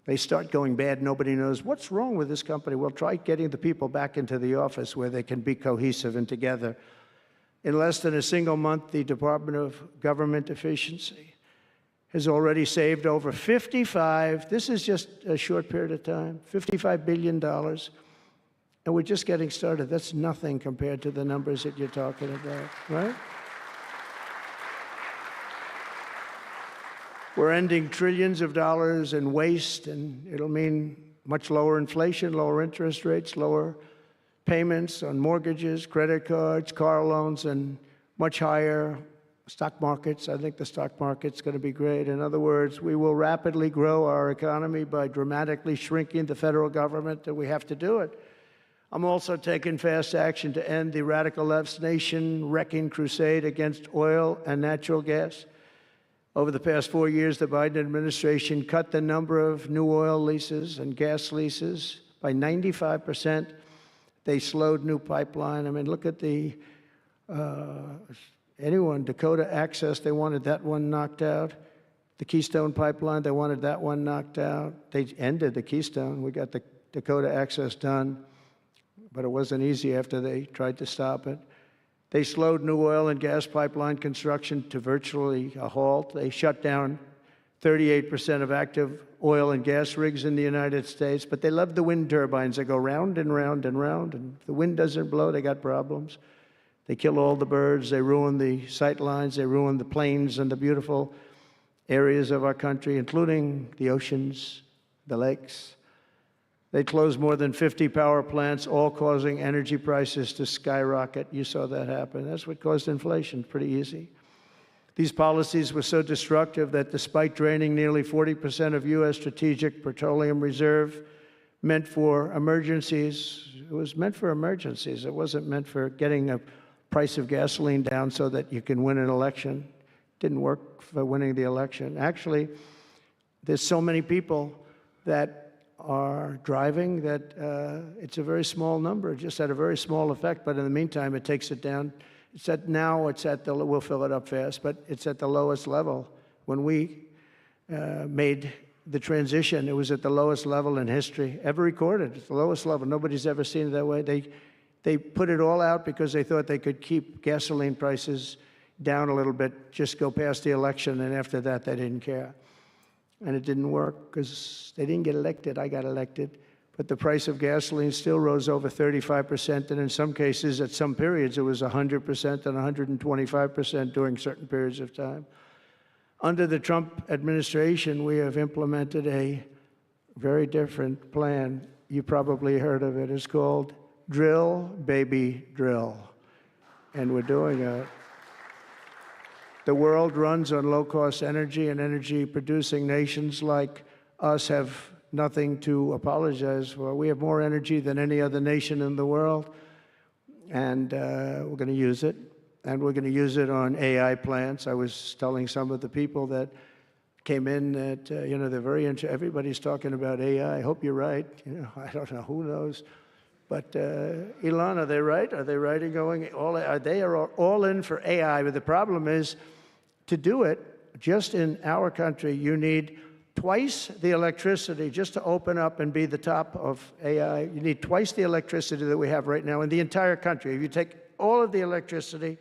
[SPEAKER 3] They start going bad. Nobody knows what's wrong with this company. Well, try getting the people back into the office where they can be cohesive and together. In less than a single month, the Department of Government Efficiency has already saved over this is just a short period of time, $55 billion. And And we're just getting started. That's nothing compared to the numbers that you're talking about, right? We're ending trillions of dollars in waste, and it'll mean much lower inflation, lower interest rates, lower payments on mortgages, credit cards, car loans, and much higher stock markets. I think the stock market's going to be great. In other words, we will rapidly grow our economy by dramatically shrinking the federal government, and we have to do it. I'm also taking fast action to end the radical left's nation-wrecking crusade against oil and natural gas. Over the past 4 years, the Biden administration cut the number of new oil leases and gas leases by 95%. They slowed new pipeline. I mean, look at the Dakota Access, they wanted that one knocked out. The Keystone Pipeline, they wanted that one knocked out. They ended the Keystone. We got the Dakota Access done, but it wasn't easy after they tried to stop it. They slowed new oil and gas pipeline construction to virtually a halt. They shut down 38% of active oil and gas rigs in the United States, but they love the wind turbines. They go round and round and round, and if the wind doesn't blow, they got problems. They kill all the birds, they ruin the sight lines, they ruin the plains and the beautiful areas of our country, including the oceans, the lakes. They closed more than 50 power plants, all causing energy prices to skyrocket. You saw that happen. That's what caused inflation, pretty easy. These policies were so destructive that despite draining nearly 40% of U.S. strategic petroleum reserve meant for emergencies, it was meant for emergencies. It wasn't meant for getting a price of gasoline down so that you can win an election. It didn't work for winning the election. Actually, there's so many people that are driving that it's a very small number, just had a very small effect, but in the meantime, it takes it down. We'll fill it up fast, but it's at the lowest level. When we made the transition, it was at the lowest level in history, ever recorded. It's the lowest level. Nobody's ever seen it that way. They put it all out because they thought they could keep gasoline prices down a little bit, just go past the election, and after that, they didn't care. And it didn't work because they didn't get elected. I got elected. But the price of gasoline still rose over 35%, and in some cases, at some periods, it was 100% and 125% during certain periods of time. Under the Trump administration, we have implemented a very different plan. You probably heard of it. It's called Drill, Baby, Drill. And we're doing it. The world runs on low-cost energy, and energy-producing nations like us have nothing to apologize for. We have more energy than any other nation in the world, and we're going to use it. And we're going to use it on AI plants. I was telling some of the people that came in that, they're very everybody's talking about AI. I hope you're right. I don't know. Who knows? But Elon, are they right? Are they right in going they are all in for AI? But the problem is, to do it, just in our country, you need twice the electricity just to open up and be the top of AI. You need twice the electricity that we have right now in the entire country. If you take all of the electricity,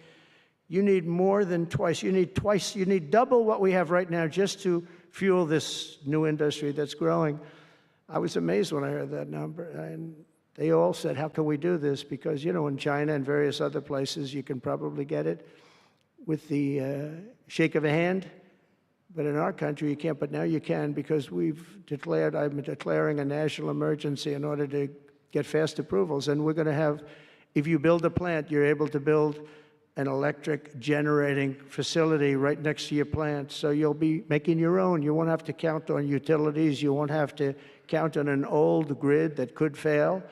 [SPEAKER 3] you need more than twice. You need double what we have right now just to fuel this new industry that's growing. I was amazed when I heard that number. And they all said, how can we do this? Because, in China and various other places, you can probably get it with the shake of a hand. But in our country, you can't. But now you can, because I'm declaring a national emergency in order to get fast approvals. And we're going to have, if you build a plant, you're able to build an electric generating facility right next to your plant. So you'll be making your own. You won't have to count on utilities. You won't have to count on an old grid that could fail,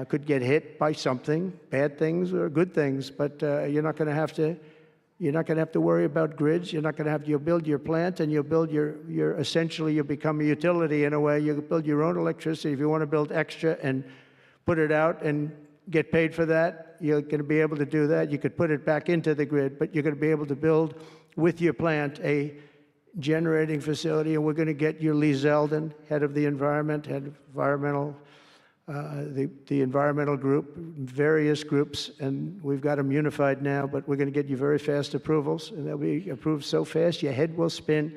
[SPEAKER 3] could get hit by something, bad things or good things. But you're not going to have to worry about grids. You'll build your plant, and you'll build essentially you'll become a utility in a way. You'll build your own electricity. If you want to build extra and put it out and get paid for that, you're going to be able to do that. You could put it back into the grid, but you're going to be able to build with your plant a generating facility. And we're going to get you Lee Zeldin, head of the environmental group, various groups, and we've got them unified now, but we're going to get you very fast approvals, and they'll be approved so fast your head will spin.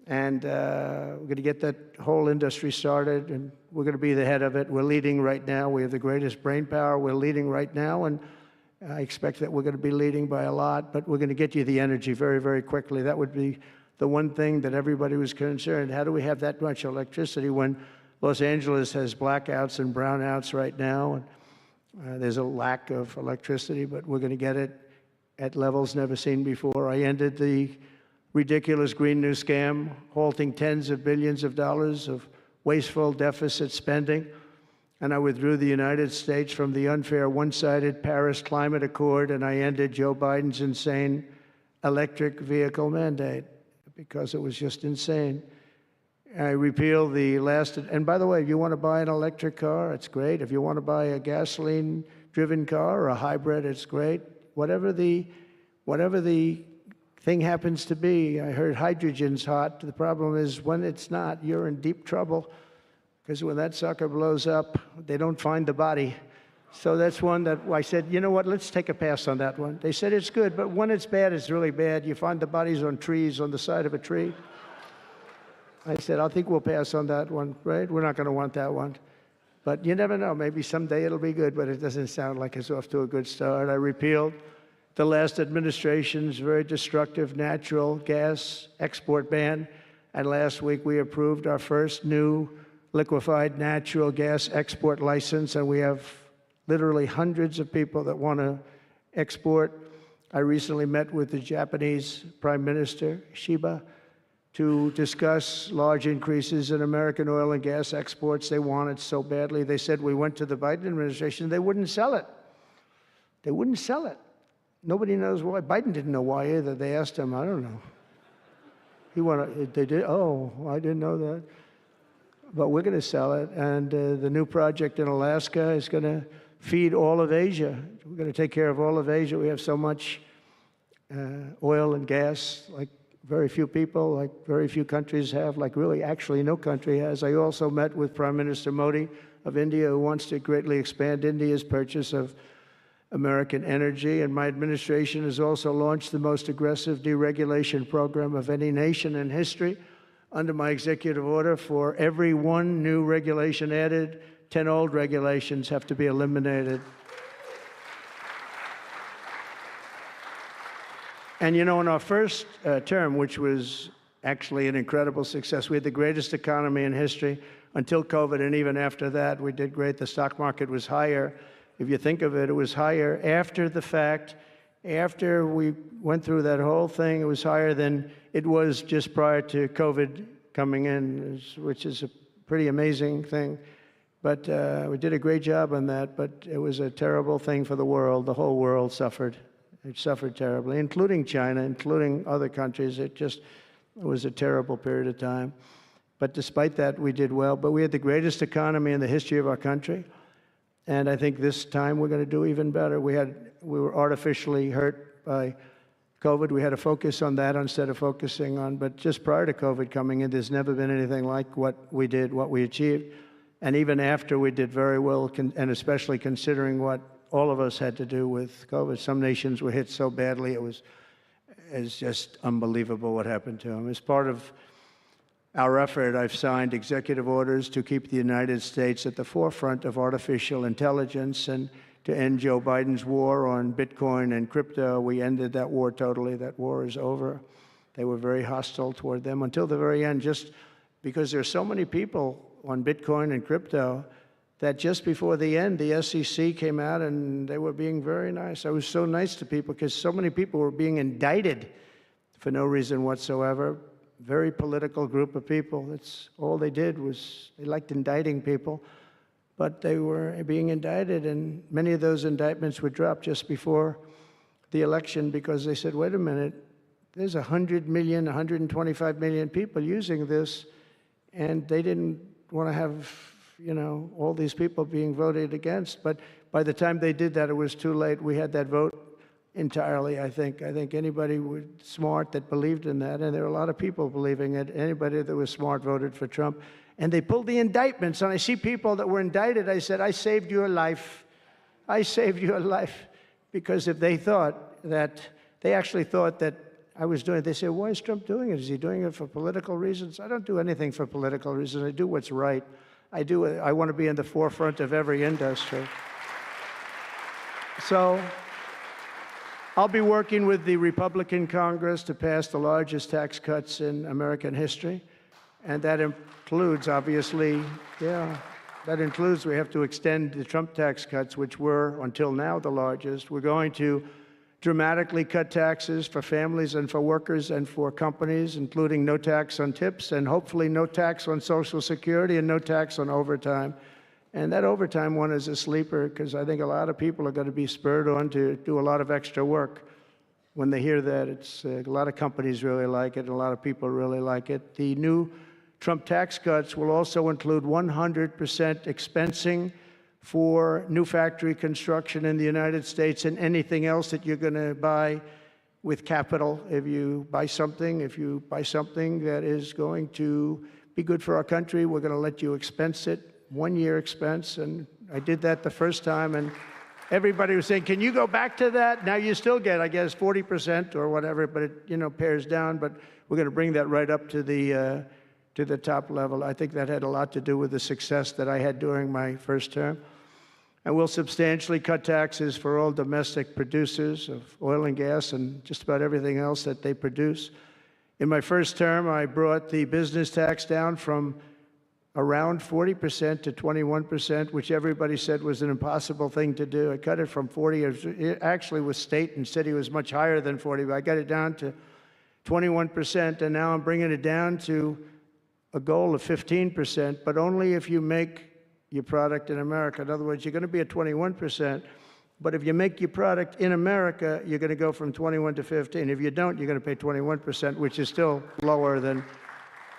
[SPEAKER 3] And we're going to get that whole industry started, and we're going to be the head of it. We're leading right now. We have the greatest brain power. We're leading right now, and I expect that we're going to be leading by a lot, but we're going to get you the energy very, very quickly. That would be the one thing that everybody was concerned. How do we have that much electricity when Los Angeles has blackouts and brownouts right now? And there's a lack of electricity, but we're going to get it at levels never seen before. I ended the ridiculous Green New Scam, halting tens of billions of dollars of wasteful deficit spending. And I withdrew the United States from the unfair one-sided Paris Climate Accord, and I ended Joe Biden's insane electric vehicle mandate because it was just insane. I repealed the last, and by the way, if you want to buy an electric car, it's great. If you want to buy a gasoline-driven car or a hybrid, it's great. Whatever the thing happens to be. I heard hydrogen's hot. The problem is when it's not, you're in deep trouble, because when that sucker blows up, they don't find the body. So that's one that I said, you know what, let's take a pass on that one. They said it's good, but when it's bad, it's really bad. You find the bodies on trees, on the side of a tree. I said, I think we'll pass on that one, right? We're not going to want that one. But you never know. Maybe someday it'll be good, but it doesn't sound like it's off to a good start. I repealed the last administration's very destructive natural gas export ban. And last week, we approved our first new liquefied natural gas export license, and we have literally hundreds of people that want to export. I recently met with the Japanese Prime Minister, Shiba, to discuss large increases in American oil and gas exports. They want it so badly. They said we went to the Biden administration, they wouldn't sell it. They wouldn't sell it. Nobody knows why. Biden didn't know why either. They asked him, I don't know. He wanted, they did, oh, I didn't know that. But we're going to sell it, and the new project in Alaska is going to feed all of Asia. We're going to take care of all of Asia. We have so much oil and gas, like very few people, like very few countries have, like really actually no country has. I also met with Prime Minister Modi of India, who wants to greatly expand India's purchase of American energy, and my administration has also launched the most aggressive deregulation program of any nation in history. Under my executive order, for every one new regulation added, 10 old regulations have to be eliminated. And you know, in our first term, which was actually an incredible success, we had the greatest economy in history until COVID, and even after that, we did great. The stock market was higher. If you think of it, it was higher after the fact. After we went through that whole thing, it was higher than it was just prior to COVID coming in, which is a pretty amazing thing. But we did a great job on that, but it was a terrible thing for the world. The whole world suffered. It suffered terribly, including China, including other countries. It was a terrible period of time. But despite that, we did well. But we had the greatest economy in the history of our country. And I think this time we're going to do even better. We were artificially hurt by COVID. We had to focus on that instead of focusing on, but just prior to COVID coming in, there's never been anything like what we did, what we achieved. And even after, we did very well, and especially considering what all of us had to do with COVID. Some nations were hit so badly, it's just unbelievable what happened to them. As part of our effort, I've signed executive orders to keep the United States at the forefront of artificial intelligence and to end Joe Biden's war on Bitcoin and crypto. We ended that war totally. That war is over. They were very hostile toward them until the very end, just because there's so many people on Bitcoin and crypto that just before the end, the SEC came out and they were being very nice. I was so nice to people because so many people were being indicted for no reason whatsoever. Very political group of people. That's all they did was they liked indicting people, but they were being indicted, and many of those indictments were dropped just before the election because they said, wait a minute, there's 100 million, 125 million people using this, and they didn't want to have, you know, all these people being voted against. But by the time they did that, it was too late. We had that vote entirely, I think. I think anybody smart that believed in that, and there are a lot of people believing it, anybody that was smart voted for Trump. And they pulled the indictments, and I see people that were indicted. I said, I saved your life. I saved your life. Because if they thought that, they actually thought that I was doing it. They said, why is Trump doing it? Is he doing it for political reasons? I don't do anything for political reasons. I do what's right. I want to be in the forefront of every industry. So I'll be working with the Republican Congress to pass the largest tax cuts in American history. And that includes, obviously, that includes we have to extend the Trump tax cuts, which were, until now, the largest. We're going to dramatically cut taxes for families and for workers and for companies, including no tax on tips and hopefully no tax on Social Security and no tax on overtime. And that overtime one is a sleeper because I think a lot of people are going to be spurred on to do a lot of extra work. When they hear that, it's a lot of companies really like it, and a lot of people really like it. The new Trump tax cuts will also include 100% expensing for new factory construction in the United States and anything else that you're going to buy with capital. If you buy something that is going to be good for our country, we're going to let you expense it, 1 year expense. And I did that the first time, and everybody was saying, can you go back to that? Now you still get, I guess, 40% or whatever, but it pares down. But we're going to bring that right up to the top level. I think that had a lot to do with the success that I had during my first term. And we'll substantially cut taxes for all domestic producers of oil and gas and just about everything else that they produce. In my first term, I brought the business tax down from around 40% to 21%, which everybody said was an impossible thing to do. I cut it from 40. It actually was state and city was much higher than 40, but I got it down to 21%, and now I'm bringing it down to a goal of 15%, but only if you make your product in America. In other words, you're going to be at 21%, but if you make your product in America, you're going to go from 21 to 15. If you don't, you're going to pay 21%, which is still lower than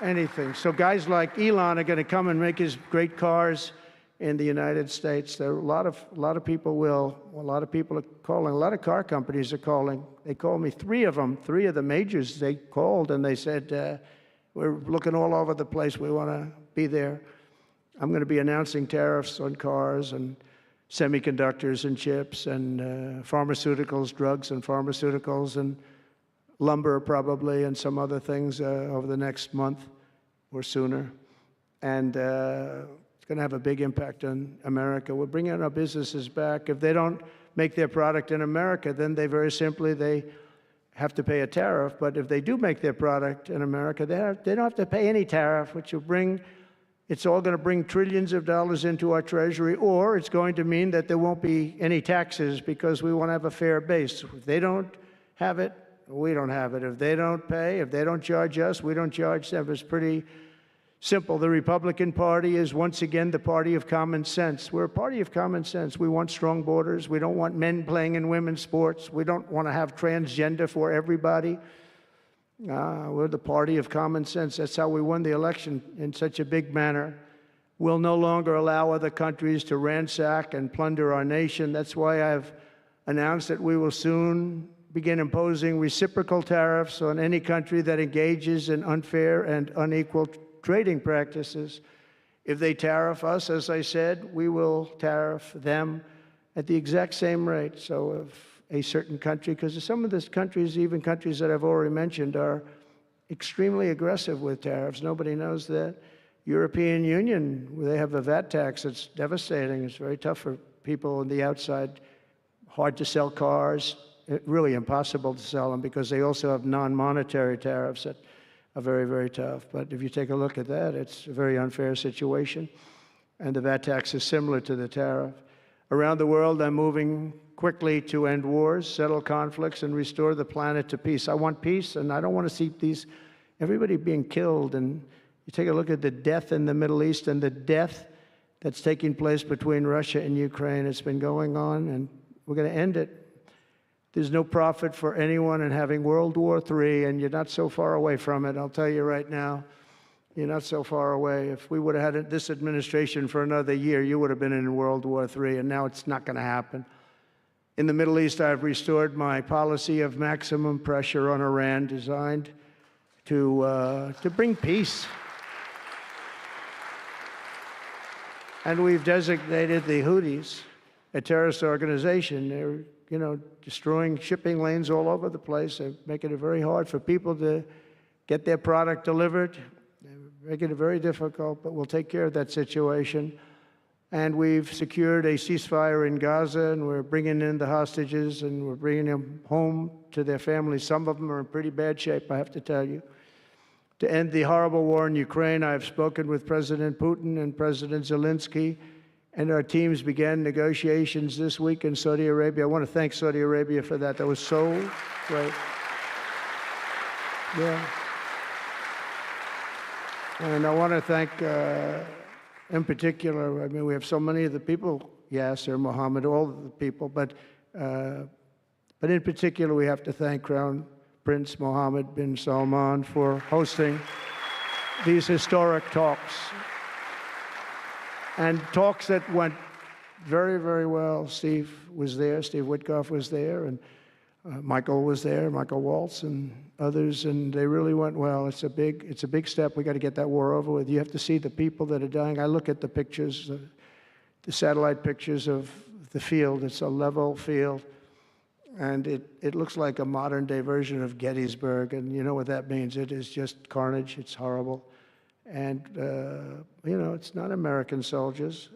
[SPEAKER 3] anything. So guys like Elon are going to come and make his great cars in the United States. There are a lot of people are calling. A lot of car companies are calling. They called me, three of the majors. They called and they said, we're looking all over the place. We want to be there. I'm going to be announcing tariffs on cars and semiconductors and chips and pharmaceuticals, drugs and pharmaceuticals and lumber probably and some other things over the next month or sooner. And it's going to have a big impact on America. We're bringing our businesses back. If they don't make their product in America, then they have to pay a tariff. But if they do make their product in America, they don't have to pay any tariff, which will it's all going to bring trillions of dollars into our treasury, or it's going to mean that there won't be any taxes because we want to have a fair base. If they don't have it, we don't have it. If they don't pay, if they don't charge us, we don't charge them. It's pretty simple. The Republican Party is once again the party of common sense. We're a party of common sense. We want strong borders. We don't want men playing in women's sports. We don't want to have transgender for everybody. We're the party of common sense. That's how we won the election in such a big manner. We'll no longer allow other countries to ransack and plunder our nation. That's why I've announced that we will soon begin imposing reciprocal tariffs on any country that engages in unfair and unequal trading practices. If they tariff us, as I said, we will tariff them at the exact same rate. So if a certain country, because some of these countries, even countries that I've already mentioned, are extremely aggressive with tariffs. Nobody knows that. European Union, they have a VAT tax that's devastating. It's very tough for people on the outside. Hard to sell cars, really impossible to sell them because they also have non-monetary tariffs that are very, very tough. But if you take a look at that, it's a very unfair situation. And the VAT tax is similar to the tariff. Around the world, I'm moving quickly to end wars, settle conflicts, and restore the planet to peace. I want peace, and I don't want to see everybody being killed. And you take a look at the death in the Middle East and the death that's taking place between Russia and Ukraine. It's been going on, and we're going to end it. There's no profit for anyone in having World War III, and you're not so far away from it. I'll tell you right now, you're not so far away. If we would have had this administration for another year, you would have been in World War III, and now it's not going to happen. In the Middle East, I've restored my policy of maximum pressure on Iran, designed to bring peace. And we've designated the Houthis a terrorist organization. They're destroying shipping lanes all over the place. They're making it very hard for people to get their product delivered. They're making it very difficult, but we'll take care of that situation. And we've secured a ceasefire in Gaza, and we're bringing in the hostages, and we're bringing them home to their families. Some of them are in pretty bad shape, I have to tell you. To end the horrible war in Ukraine, I have spoken with President Putin and President Zelensky, and our teams began negotiations this week in Saudi Arabia. I want to thank Saudi Arabia for that. That was so great. Yeah. And I want to thank, in particular, I mean, we have so many of the people, Yasser, Mohammed, all of the people, but in particular, we have to thank Crown Prince Mohammed bin Salman for hosting these historic talks. And talks that went very, very well. Steve was there, Steve Witkoff was there, and Michael was there, Michael Waltz and others, and they really went well. It's a big step. We got to get that war over with. You have to see the people that are dying. I look at the pictures, the satellite pictures of the field. It's a level field, and it looks like a modern-day version of Gettysburg, and you know what that means. It is just carnage. It's horrible. And, it's not American soldiers.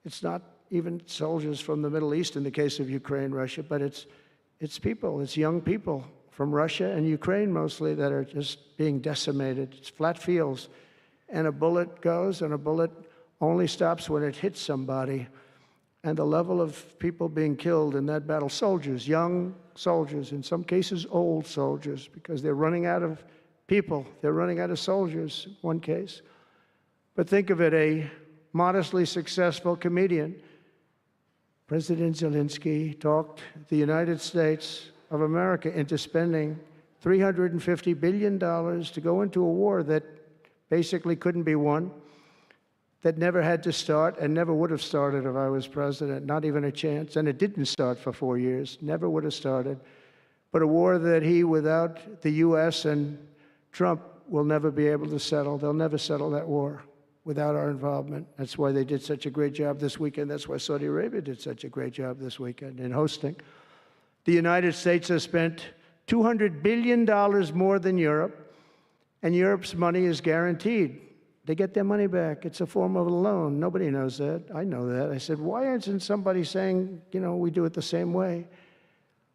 [SPEAKER 3] It's not even soldiers from the Middle East in the case of Ukraine, Russia, but it's people, it's young people from Russia and Ukraine mostly that are just being decimated. It's flat fields. And a bullet goes, and a bullet only stops when it hits somebody. And the level of people being killed in that battle, soldiers, young soldiers, in some cases old soldiers, because they're running out of people. They're running out of soldiers, in one case. But think of it, a modestly successful comedian, President Zelensky, talked the United States of America into spending $350 billion to go into a war that basically couldn't be won, that never had to start and never would have started if I was president, not even a chance. And it didn't start for 4 years, never would have started. But a war that he, without the U.S. and Trump, will never be able to settle. They'll never settle that war without our involvement. That's why they did such a great job this weekend. That's why Saudi Arabia did such a great job this weekend in hosting. The United States has spent $200 billion more than Europe, and Europe's money is guaranteed. They get their money back. It's a form of a loan. Nobody knows that. I know that. I said, why isn't somebody saying, we do it the same way?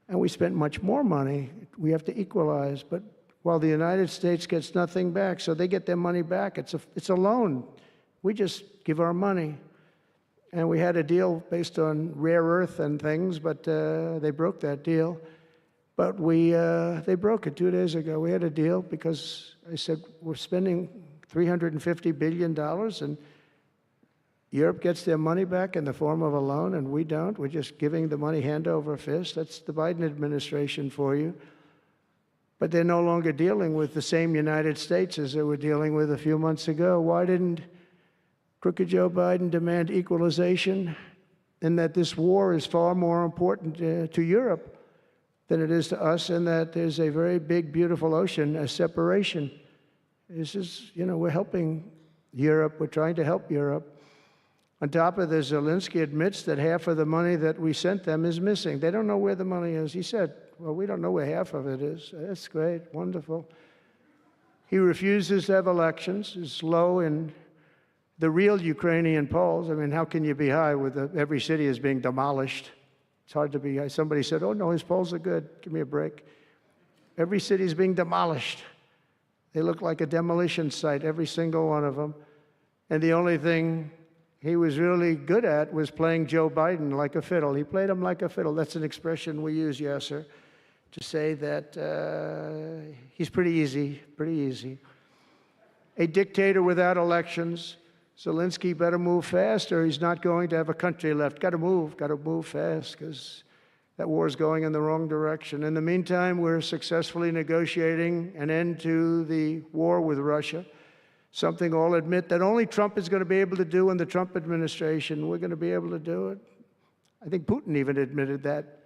[SPEAKER 3] And we spent much more money. We have to equalize. But while the United States gets nothing back, so they get their money back. It's a loan. We just give our money. And we had a deal based on rare earth and things, but they broke that deal. But they broke it 2 days ago. We had a deal because I said, we're spending $350 billion, and Europe gets their money back in the form of a loan, and we don't. We're just giving the money hand over fist. That's the Biden administration for you. But they're no longer dealing with the same United States as they were dealing with a few months ago. Why didn't crooked Joe Biden demand equalization, and that this war is far more important to Europe than it is to us, and that there's a very big, beautiful ocean, a separation? This is, we're helping Europe. We're trying to help Europe. On top of this, Zelensky admits that half of the money that we sent them is missing. They don't know where the money is. He said, well, we don't know where half of it is. That's great, wonderful. He refuses to have elections. It's low in the real Ukrainian polls. I mean, how can you be high with every city is being demolished? It's hard to be high. Somebody said, oh, no, his polls are good. Give me a break. Every city is being demolished. They look like a demolition site, every single one of them. And the only thing he was really good at was playing Joe Biden like a fiddle. He played him like a fiddle. That's an expression we use, Yasser, to say that he's pretty easy, pretty easy. A dictator without elections. Zelensky better move fast, or he's not going to have a country left. Got to move fast, because that war is going in the wrong direction. In the meantime, we're successfully negotiating an end to the war with Russia, something I'll admit that only Trump is going to be able to do in the Trump administration. We're going to be able to do it. I think Putin even admitted that.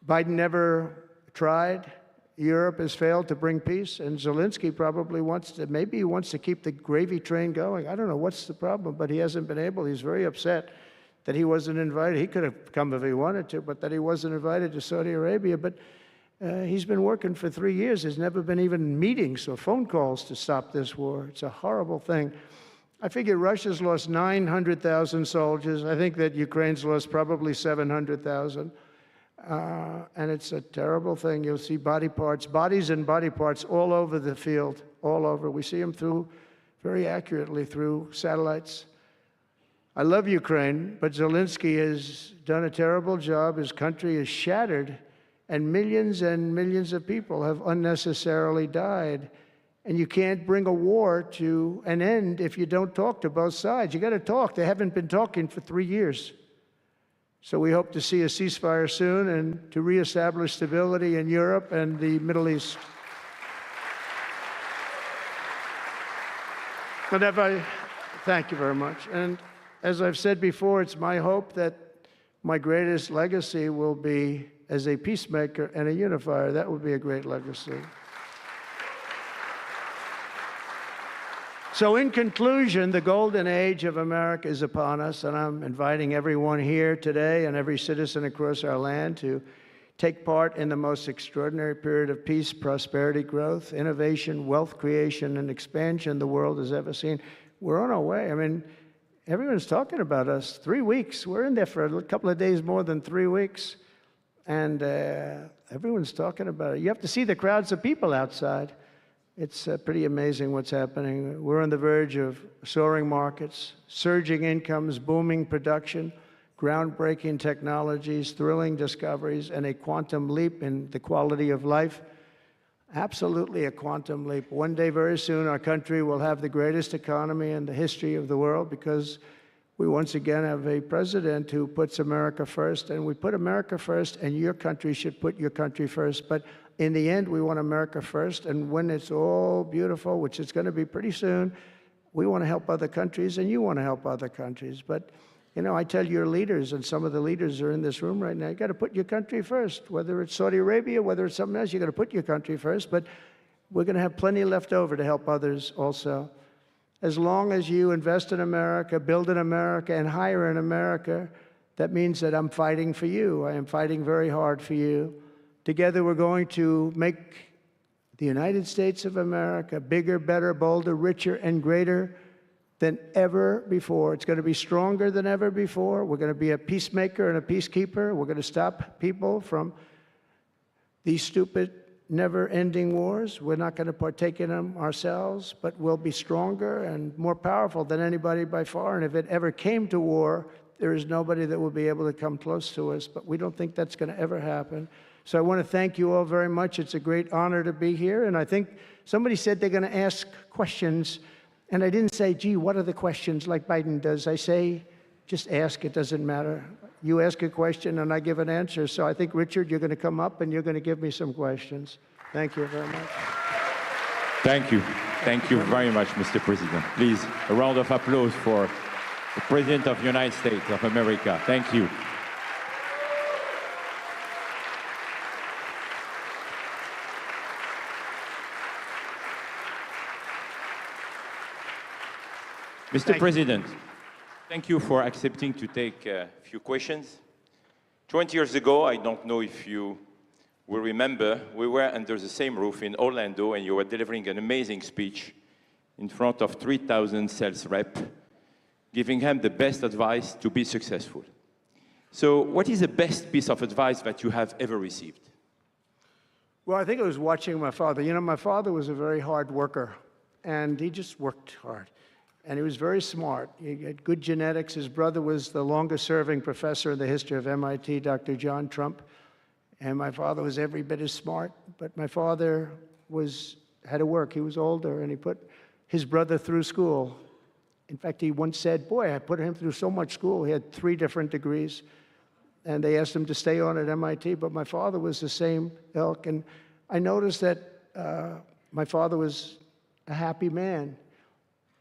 [SPEAKER 3] Biden never tried. Europe has failed to bring peace, and Zelensky probably maybe he wants to keep the gravy train going. I don't know what's the problem, but he hasn't been able. He's very upset that he wasn't invited. He could have come if he wanted to, but that he wasn't invited to Saudi Arabia. But he's been working for 3 years. There's never been even meetings or phone calls to stop this war. It's a horrible thing. I figure Russia's lost 900,000 soldiers. I think that Ukraine's lost probably 700,000. And it's a terrible thing. You'll see bodies and body parts all over the field, all over. We see them very accurately through satellites. I love Ukraine, but Zelensky has done a terrible job. His country is shattered, and millions of people have unnecessarily died. And you can't bring a war to an end if you don't talk to both sides. You got to talk. They haven't been talking for 3 years. So we hope to see a ceasefire soon and to reestablish stability in Europe and the Middle East. Thank you very much. And as I've said before, it's my hope that my greatest legacy will be as a peacemaker and a unifier. That would be a great legacy. So in conclusion, the golden age of America is upon us, and I'm inviting everyone here today and every citizen across our land to take part in the most extraordinary period of peace, prosperity, growth, innovation, wealth creation, and expansion the world has ever seen. We're on our way. I mean, everyone's talking about us. 3 weeks. We're in there for a couple of days more than 3 weeks, and everyone's talking about it. You have to see the crowds of people outside. It's pretty amazing what's happening. We're on the verge of soaring markets, surging incomes, booming production, groundbreaking technologies, thrilling discoveries, and a quantum leap in the quality of life. Absolutely a quantum leap. One day, very soon, our country will have the greatest economy in the history of the world because we once again have a president who puts America first, and we put America first, and your country should put your country first. But in the end, we want America first, and when it's all beautiful, which it's going to be pretty soon, we want to help other countries, and you want to help other countries. But, you know, I tell your leaders, and some of the leaders are in this room right now, you got to put your country first. Whether it's Saudi Arabia, whether it's something else, you got to put your country first. But we're going to have plenty left over to help others also. As long as you invest in America, build in America, and hire in America, that means that I'm fighting for you. I am fighting very hard for you. Together, we're going to make the United States of America bigger, better, bolder, richer, and greater than ever before. It's going to be stronger than ever before. We're going to be a peacemaker and a peacekeeper. We're going to stop people from these stupid, never-ending wars. We're not going to partake in them ourselves, but we'll be stronger and more powerful than anybody by far. And if it ever came to war, there is nobody that will be able to come close to us. But we don't think that's going to ever happen. So I want to thank you all very much. It's a great honor to be here. And I think somebody said they're going to ask questions. And I didn't say, gee, what are the questions like Biden does? I say, just ask. It doesn't matter. You ask a question and I give an answer. So I think, Richard, you're going to come up and you're going to give me some questions. Thank you very much.
[SPEAKER 1] Thank you. Thank you very much, Mr. President. Please, a round of applause for the President of the United States of America. Thank you. Mr. President, thank you for accepting to take a few questions. 20 years ago, I don't know if you will remember, we were under the same roof in Orlando, and you were delivering an amazing speech in front of 3,000 sales reps, giving them the best advice to be successful. So what is the best piece of advice that you have ever received?
[SPEAKER 3] Well, I think it was watching my father. You know, my father was a very hard worker, and he just worked hard. And he was very smart. He had good genetics. His brother was the longest-serving professor in the history of MIT, Dr. John Trump. And my father was every bit as smart. But my father had to work. He was older, and he put his brother through school. In fact, he once said, boy, I put him through so much school. He had 3 different degrees. And they asked him to stay on at MIT. But my father was the same ilk. And I noticed that my father was a happy man.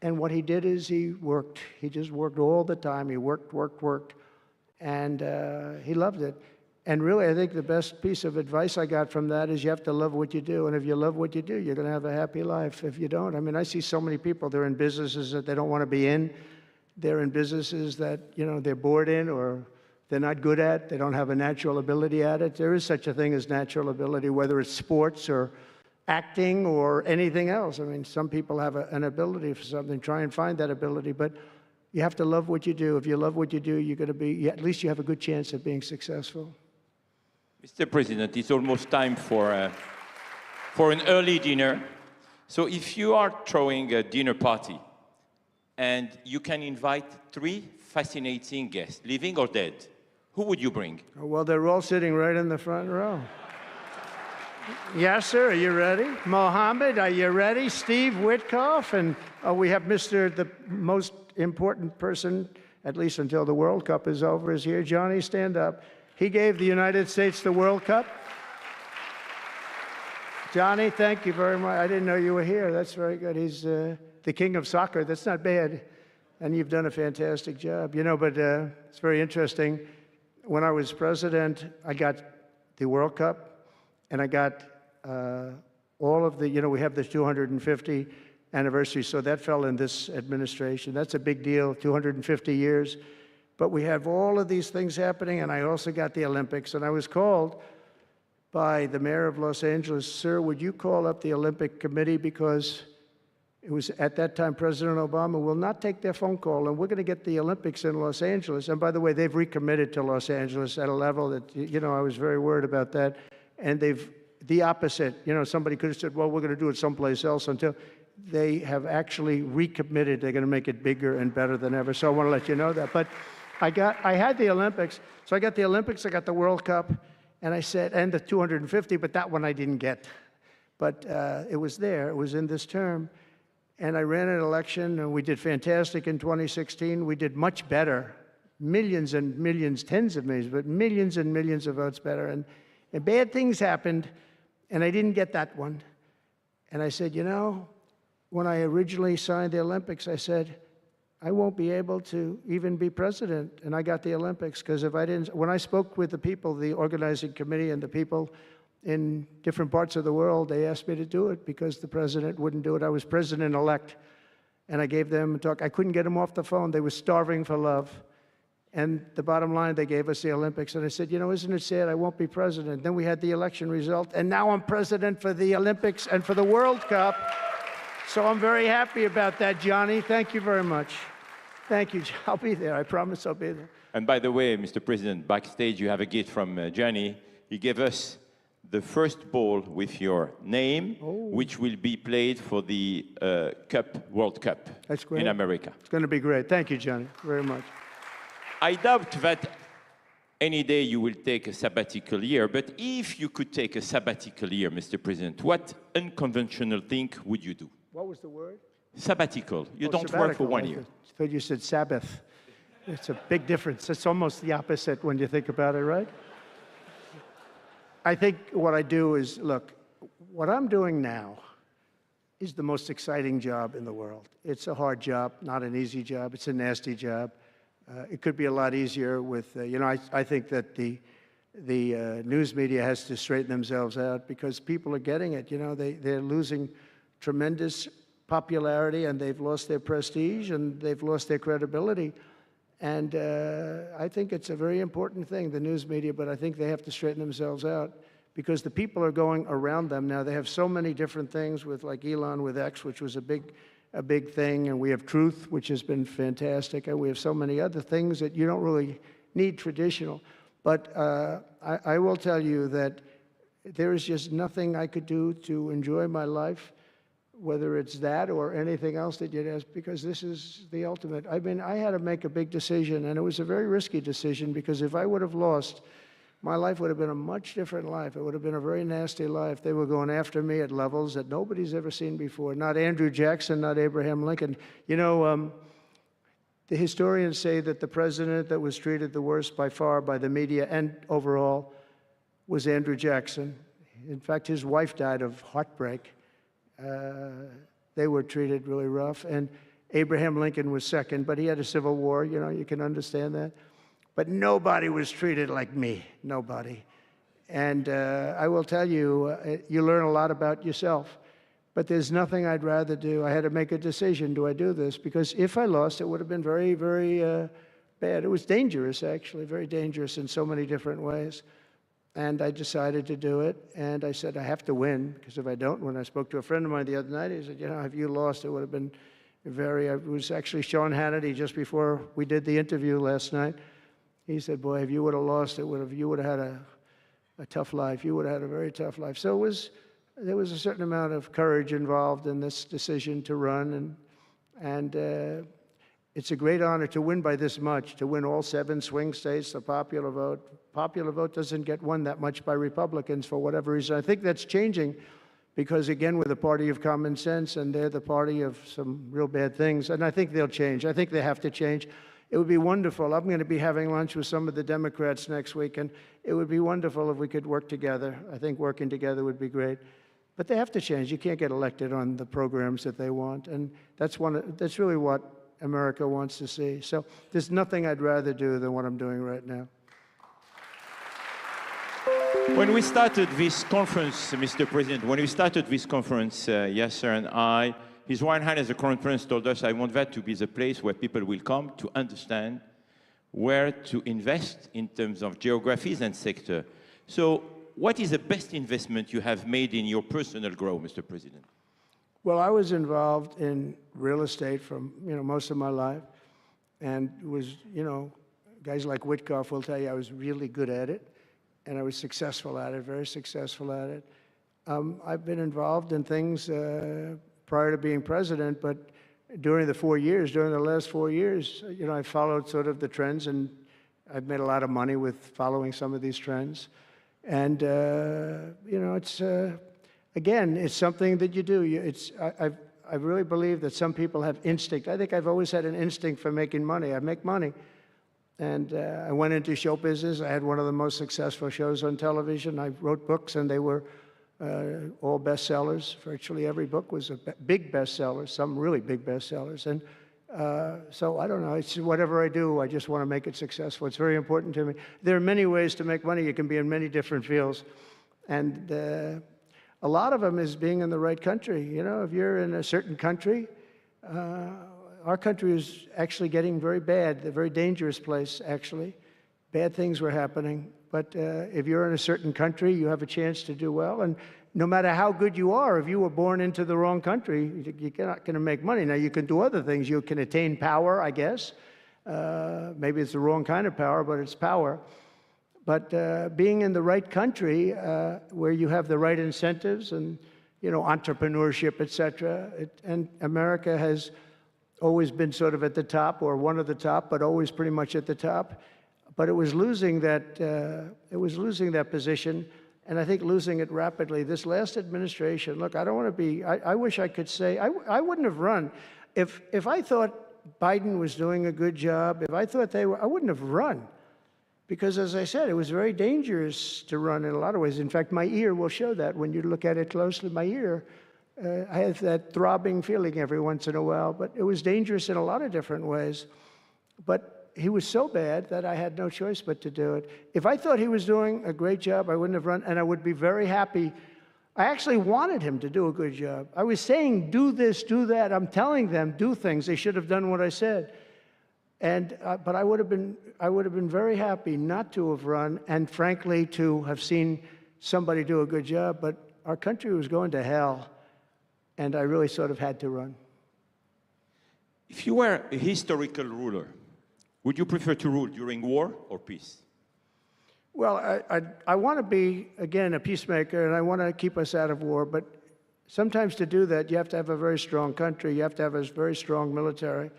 [SPEAKER 3] And what he did is he worked. He just worked all the time. He worked. And he loved it. And really, I think the best piece of advice I got from that is you have to love what you do. And if you love what you do, you're going to have a happy life. If you don't, I mean, I see so many people, they're in businesses that they don't want to be in. they're in businesses that, they're bored in or they're not good at. They don't have a natural ability at it. There is such a thing as natural ability, whether it's sports or acting or anything else. I mean, some people have an ability for something. Try and find that ability, but you have to love what you do. If you love what you do, you're going to be, at least you have a good chance of being successful.
[SPEAKER 1] Mr. President, it's almost time for an early dinner. So if you are throwing a dinner party and you can invite 3 fascinating guests, living or dead, who would you bring?
[SPEAKER 3] Well, they're all sitting right in the front row. Yasser, are you ready? Mohammed, are you ready? Steve Witkoff, and we have the most important person, at least until the World Cup is over, is here. Johnny, stand up. He gave the United States the World Cup. Johnny, thank you very much. I didn't know you were here. That's very good. He's the king of soccer. That's not bad. And you've done a fantastic job. But it's very interesting. When I was president, I got the World Cup, and I got all of the, we have the 250 anniversary, so that fell in this administration. That's a big deal, 250 years. But we have all of these things happening, and I also got the Olympics. And I was called by the mayor of Los Angeles, sir, would you call up the Olympic Committee, because it was at that time President Obama will not take their phone call, and we're going to get the Olympics in Los Angeles. And by the way, they've recommitted to Los Angeles at a level that, I was very worried about that. And the opposite, somebody could have said, well, we're going to do it someplace else, until they have actually recommitted. They're going to make it bigger and better than ever. So I want to let you know that. But I had the Olympics. So I got the Olympics, I got the World Cup, and I said, and the 250, but that one I didn't get. But it was there. It was in this term. And I ran an election, and we did fantastic in 2016. We did much better, millions and millions, tens of millions, but millions and millions of votes better. And bad things happened, and I didn't get that one. And I said, when I originally signed the Olympics, I said, I won't be able to even be president. And I got the Olympics, because if I didn't, when I spoke with the people, the organizing committee and the people in different parts of the world, they asked me to do it because the president wouldn't do it. I was president-elect, and I gave them a talk. I couldn't get them off the phone. They were starving for love. And the bottom line, they gave us the Olympics. And I said, isn't it sad I won't be president? Then we had the election result, and now I'm president for the Olympics and for the World Cup. So I'm very happy about that, Johnny. Thank you very much. Thank you. I'll be there. I promise I'll be there.
[SPEAKER 1] And by the way, Mr. President, backstage you have a gift from Johnny. He gave us the first ball with your name, which will be played for the World Cup.
[SPEAKER 3] That's great.
[SPEAKER 1] In America.
[SPEAKER 3] It's going to be great. Thank you, Johnny, very much.
[SPEAKER 1] I doubt that any day you will take a sabbatical year, but if you could take a sabbatical year, Mr. President, what unconventional thing would you do?
[SPEAKER 3] What was the word?
[SPEAKER 1] Sabbatical. You don't work for 1 year.
[SPEAKER 3] I thought you said Sabbath. It's a big difference. It's almost the opposite when you think about it, right? I think what I do is, look, what I'm doing now is the most exciting job in the world. It's a hard job, not an easy job. It's a nasty job. It could be a lot easier with, I think that the news media has to straighten themselves out, because people are getting it. They're losing tremendous popularity, and they've lost their prestige, and they've lost their credibility. And I think it's a very important thing, the news media, but I think they have to straighten themselves out, because the people are going around them now. They have so many different things with, like Elon with X, which was a big thing, and we have Truth, which has been fantastic, and we have so many other things that you don't really need traditional. But I will tell you that there is just nothing I could do to enjoy my life, whether it's that or anything else that you'd ask, because this is the ultimate. I mean, I had to make a big decision, and it was a very risky decision, because if I would have lost, my life would have been a much different life. It would have been a very nasty life. They were going after me at levels that nobody's ever seen before. Not Andrew Jackson, not Abraham Lincoln. The historians say that the president that was treated the worst by far by the media and overall was Andrew Jackson. In fact, his wife died of heartbreak. They were treated really rough. And Abraham Lincoln was second, but he had a civil war. You can understand that. But nobody was treated like me, nobody. And I will tell you, you learn a lot about yourself. But there's nothing I'd rather do. I had to make a decision. Do I do this? Because if I lost, it would have been very, very bad. It was dangerous, actually, very dangerous in so many different ways. And I decided to do it. And I said, I have to win, because if I don't win, I spoke to a friend of mine the other night. He said, you know, if you lost, it would have been very, it was actually Sean Hannity just before we did the interview last night. He said, boy, if you would have lost, you would have had a tough life. You would have had a very tough life. So there was a certain amount of courage involved in this decision to run, and it's a great honor to win by this much, to win all 7 swing states, the popular vote. Popular vote doesn't get won that much by Republicans for whatever reason. I think that's changing because, again, we're the party of common sense, and they're the party of some real bad things, and I think they'll change. I think they have to change. It would be wonderful. I'm going to be having lunch with some of the Democrats next week, and it would be wonderful if we could work together. I think working together would be great. But they have to change. You can't get elected on the programs that they want, and that's really what America wants to see. So there's nothing I'd rather do than what I'm doing right now.
[SPEAKER 1] When we started this conference, Mr. President, when we started this conference, Yasser and I, His Royal Highness the Crown Prince told us, I want that to be the place where people will come to understand where to invest in terms of geographies and sector. So what is the best investment you have made in your personal growth, Mr. President?
[SPEAKER 3] Well, I was involved in real estate from, most of my life, and was, guys like Witkoff will tell you I was really good at it, and I was successful at it, very successful at it. I've been involved in things prior to being president, but during the last 4 years, I followed sort of the trends, and I've made a lot of money with following some of these trends. And, it's, again, it's something that you do. I really believe that some people have instinct. I think I've always had an instinct for making money. I make money. And I went into show business. I had one of the most successful shows on television. I wrote books, and they were all bestsellers. Virtually every book was a big bestseller, some really big bestsellers. And so I don't know. It's whatever I do, I just want to make it successful. It's very important to me. There are many ways to make money. You can be in many different fields. And a lot of them is being in the right country. If you're in a certain country, our country is actually getting very bad, a very dangerous place, actually. Bad things were happening. But if you're in a certain country, you have a chance to do well. And no matter how good you are, if you were born into the wrong country, you're not going to make money. Now, you can do other things. You can attain power, I guess. Maybe it's the wrong kind of power, but it's power. But being in the right country where you have the right incentives and, entrepreneurship, et cetera, and America has always been sort of at the top, or one of the top, but always pretty much at the top. But it was losing that position, and I think losing it rapidly. This last administration, look, I don't want to be, I wish I could say, I wouldn't have run. If I thought Biden was doing a good job, if I thought I wouldn't have run. Because as I said, it was very dangerous to run in a lot of ways. In fact, my ear will show that when you look at it closely. My ear, I have that throbbing feeling every once in a while, but it was dangerous in a lot of different ways. But he was so bad that I had no choice but to do it. If I thought he was doing a great job, I wouldn't have run, and I would be very happy. I actually wanted him to do a good job. I was saying, do this, do that. I'm telling them, do things. They should have done what I said. And but I would have been very happy not to have run, and frankly, to have seen somebody do a good job. But our country was going to hell, and I really sort of had to run.
[SPEAKER 1] If you were a historical ruler, would you prefer to rule during war or peace?
[SPEAKER 3] Well, I want to be, again, a peacemaker, and I want to keep us out of war. But sometimes to do that, you have to have a very strong country. You have to have a very strong military.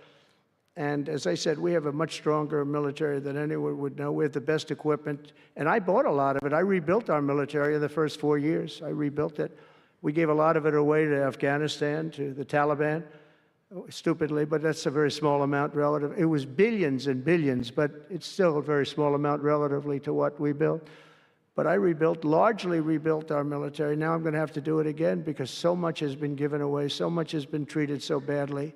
[SPEAKER 3] And as I said, we have a much stronger military than anyone would know. We have the best equipment. And I bought a lot of it. I rebuilt our military in the first 4 years. I rebuilt it. We gave a lot of it away to Afghanistan, to the Taliban, stupidly, but that's a very small amount relative. It was billions and billions, but it's still a very small amount relatively to what we built. But I largely rebuilt our military. Now I'm going to have to do it again because so much has been given away, so much has been treated so badly.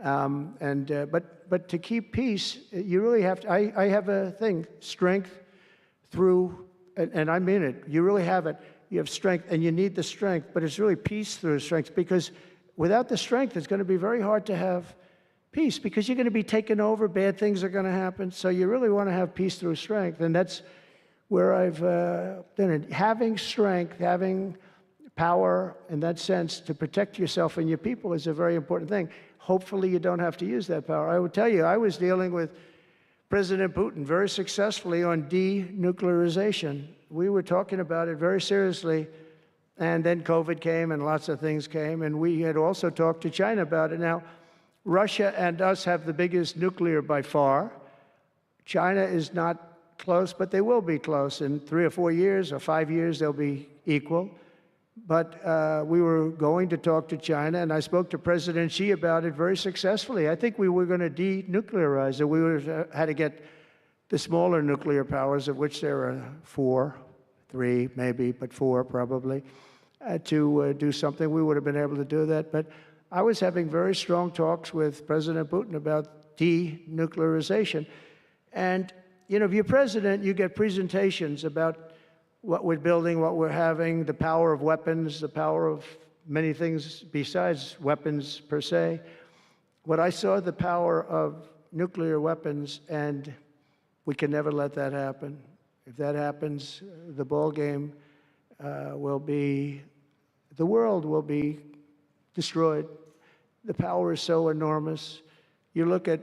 [SPEAKER 3] But to keep peace, you really have to, I have a thing, strength through, and I mean it, you really have it, you have strength, and you need the strength, but it's really peace through strength, because without the strength, it's going to be very hard to have peace, because you're going to be taken over, bad things are going to happen. So you really want to have peace through strength, and that's where I've done it. Having strength, having power in that sense to protect yourself and your people is a very important thing. Hopefully you don't have to use that power. I would tell you, I was dealing with President Putin very successfully on denuclearization. We were talking about it very seriously, and then COVID came and lots of things came, and we had also talked to China about it. Now, Russia and us have the biggest nuclear by far. China is not close, but they will be close. In 3 or 4 years or 5 years, they'll be equal. But we were going to talk to China, and I spoke to President Xi about it very successfully. I think we were going to denuclearize it. We would have had to get the smaller nuclear powers, of which there are 4, 3 maybe, but 4 probably, to do something. We would have been able to do that. But I was having very strong talks with President Putin about denuclearization. And, you know, if you're president, you get presentations about what we're building, what we're having, the power of weapons, the power of many things besides weapons per se. When I saw the power of nuclear weapons, and we can never let that happen. If that happens, the ball game will be, the world will be destroyed. The power is so enormous. You look at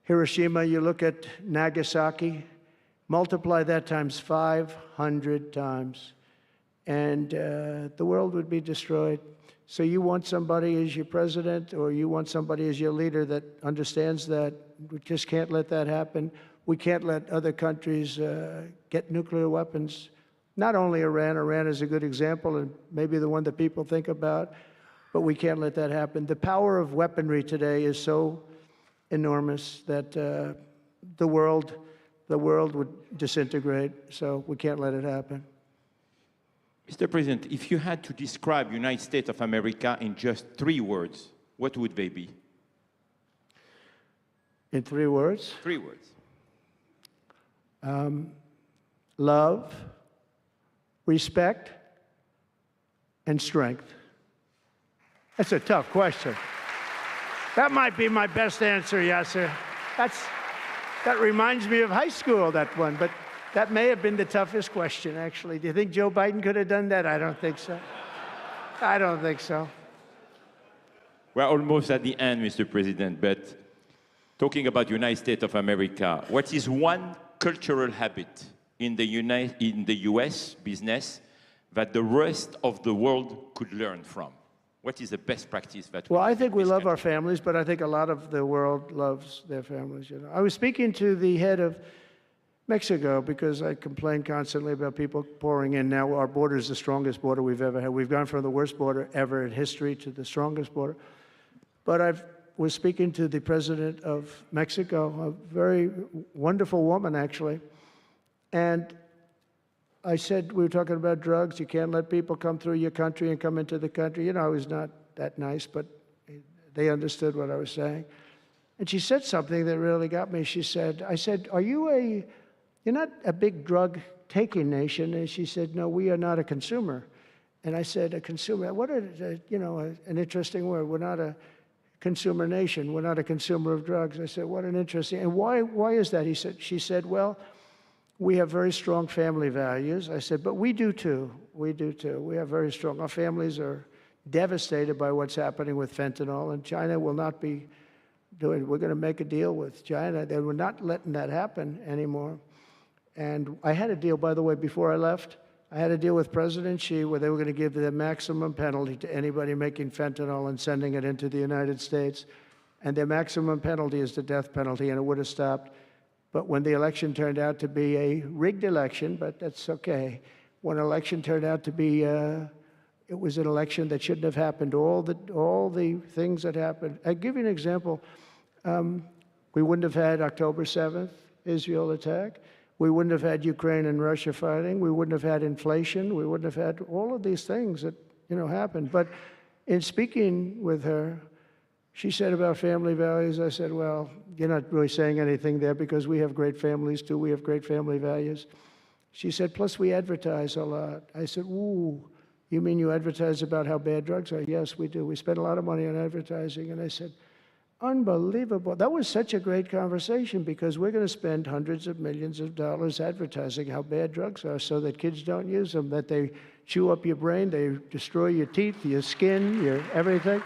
[SPEAKER 3] Hiroshima, you look at Nagasaki, multiply that times 500 times, and the world would be destroyed. So you want somebody as your president, or you want somebody as your leader that understands that. We just can't let that happen. We can't let other countries get nuclear weapons. Not only Iran. Iran is a good example, and maybe the one that people think about, but we can't let that happen. The power of weaponry today is so enormous that the world would disintegrate, so we can't let it happen.
[SPEAKER 1] Mr. President, if you had to describe United States of America in just 3 words, what would they be?
[SPEAKER 3] In 3 words?
[SPEAKER 1] 3 words.
[SPEAKER 3] Love, respect, and strength. That's a tough question. That might be my best answer, Yasser. That reminds me of high school, that one, but that may have been the toughest question, actually. Do you think Joe Biden could have done that? I don't think so. I don't think so.
[SPEAKER 1] We're almost at the end, Mr. President, but talking about United States of America, what is one cultural habit in the US business that the rest of the world could learn from? What is the best practice that
[SPEAKER 3] Well, I think we love our families, but I think a lot of the world loves their families. You know, I was speaking to the head of Mexico because I complain constantly about people pouring in. Now our border is the strongest border we've ever had. We've gone from the worst border ever in history to the strongest border. But I was speaking to the president of Mexico, a very wonderful woman, actually, and I said, we were talking about drugs. You can't let people come through your country and come into the country. You know, I was not that nice, but they understood what I was saying. And she said something that really got me. She said, I said, you're not a big drug-taking nation? And she said, no, we are not a consumer. And I said, a consumer, what an interesting word. We're not a consumer nation. We're not a consumer of drugs. I said, what an interesting, and why is that? She said, well, we have very strong family values. I said, but we do too. We do too. We have very strong. Our families are devastated by what's happening with fentanyl, and China will not be doing. We're going to make a deal with China. They were not letting that happen anymore. And I had a deal, by the way, before I left. I had a deal with President Xi where they were going to give the maximum penalty to anybody making fentanyl and sending it into the United States. And their maximum penalty is the death penalty, and it would have stopped. But when the election turned out to be a rigged election, but that's okay. When an election turned out to be, it was an election that shouldn't have happened. All the things that happened. I'll give you an example. We wouldn't have had October 7th, Israel attack. We wouldn't have had Ukraine and Russia fighting. We wouldn't have had inflation. We wouldn't have had all of these things that, happened. But in speaking with her, she said about family values. I said, well, you're not really saying anything there because we have great families too. We have great family values. She said, plus we advertise a lot. I said, ooh, you mean you advertise about how bad drugs are? Yes, we do. We spend a lot of money on advertising. And I said, unbelievable. That was such a great conversation because we're going to spend hundreds of millions of dollars advertising how bad drugs are so that kids don't use them, that they chew up your brain, they destroy your teeth, your skin, your everything.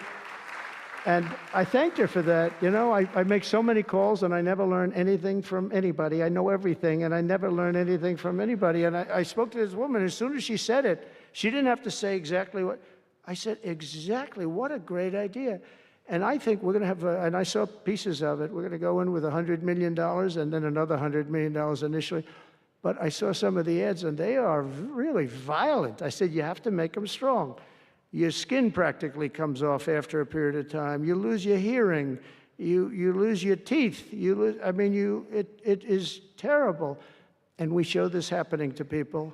[SPEAKER 3] And I thanked her for that. You know, I make so many calls and I never learn anything from anybody. I know everything and I never learn anything from anybody. And I spoke to this woman. As soon as she said it, she didn't have to say exactly what. I said, exactly, what a great idea. And I think we're going to have, and I saw pieces of it, we're going to go in with $100 million and then another $100 million initially. But I saw some of the ads and they are really violent. I said, you have to make them strong. Your skin practically comes off after a period of time. You lose your hearing. You lose your teeth. You lose, I mean, it is terrible. And we show this happening to people.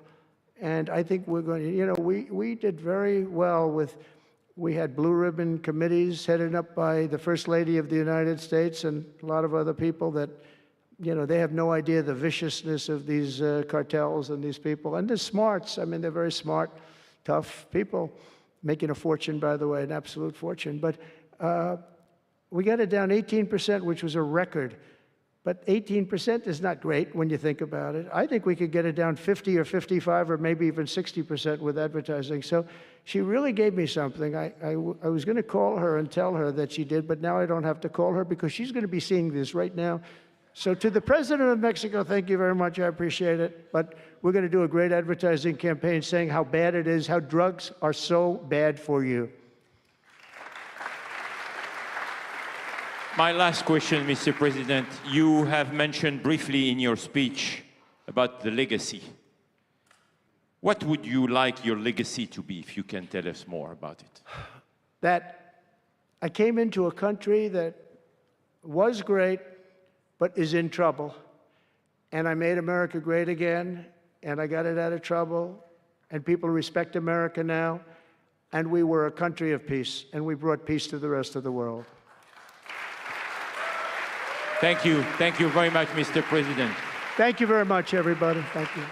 [SPEAKER 3] And I think we're going to, you know, we did very well with, we had blue ribbon committees headed up by the First Lady of the United States and a lot of other people that, you know, they have no idea the viciousness of these cartels and these people. And they're smarts. I mean, they're very smart, tough people. Making a fortune, by the way, an absolute fortune. But we got it down 18%, which was a record. But 18% is not great when you think about it. I think we could get it down 50 or 55 or maybe even 60% with advertising. So she really gave me something. I was going to call her and tell her that she did, but now I don't have to call her because she's going to be seeing this right now. So to the President of Mexico, thank you very much. I appreciate it. But we're going to do a great advertising campaign saying how bad it is, how drugs are so bad for you.
[SPEAKER 1] My last question, Mr. President. You have mentioned briefly in your speech about the legacy. What would you like your legacy to be, if you can tell us more about it?
[SPEAKER 3] That I came into a country that was great, but is in trouble. And I made America great again, and I got it out of trouble, and people respect America now, and we were a country of peace, and we brought peace to the rest of the world.
[SPEAKER 1] Thank you. Thank you very much, Mr. President.
[SPEAKER 3] Thank you very much, everybody. Thank you.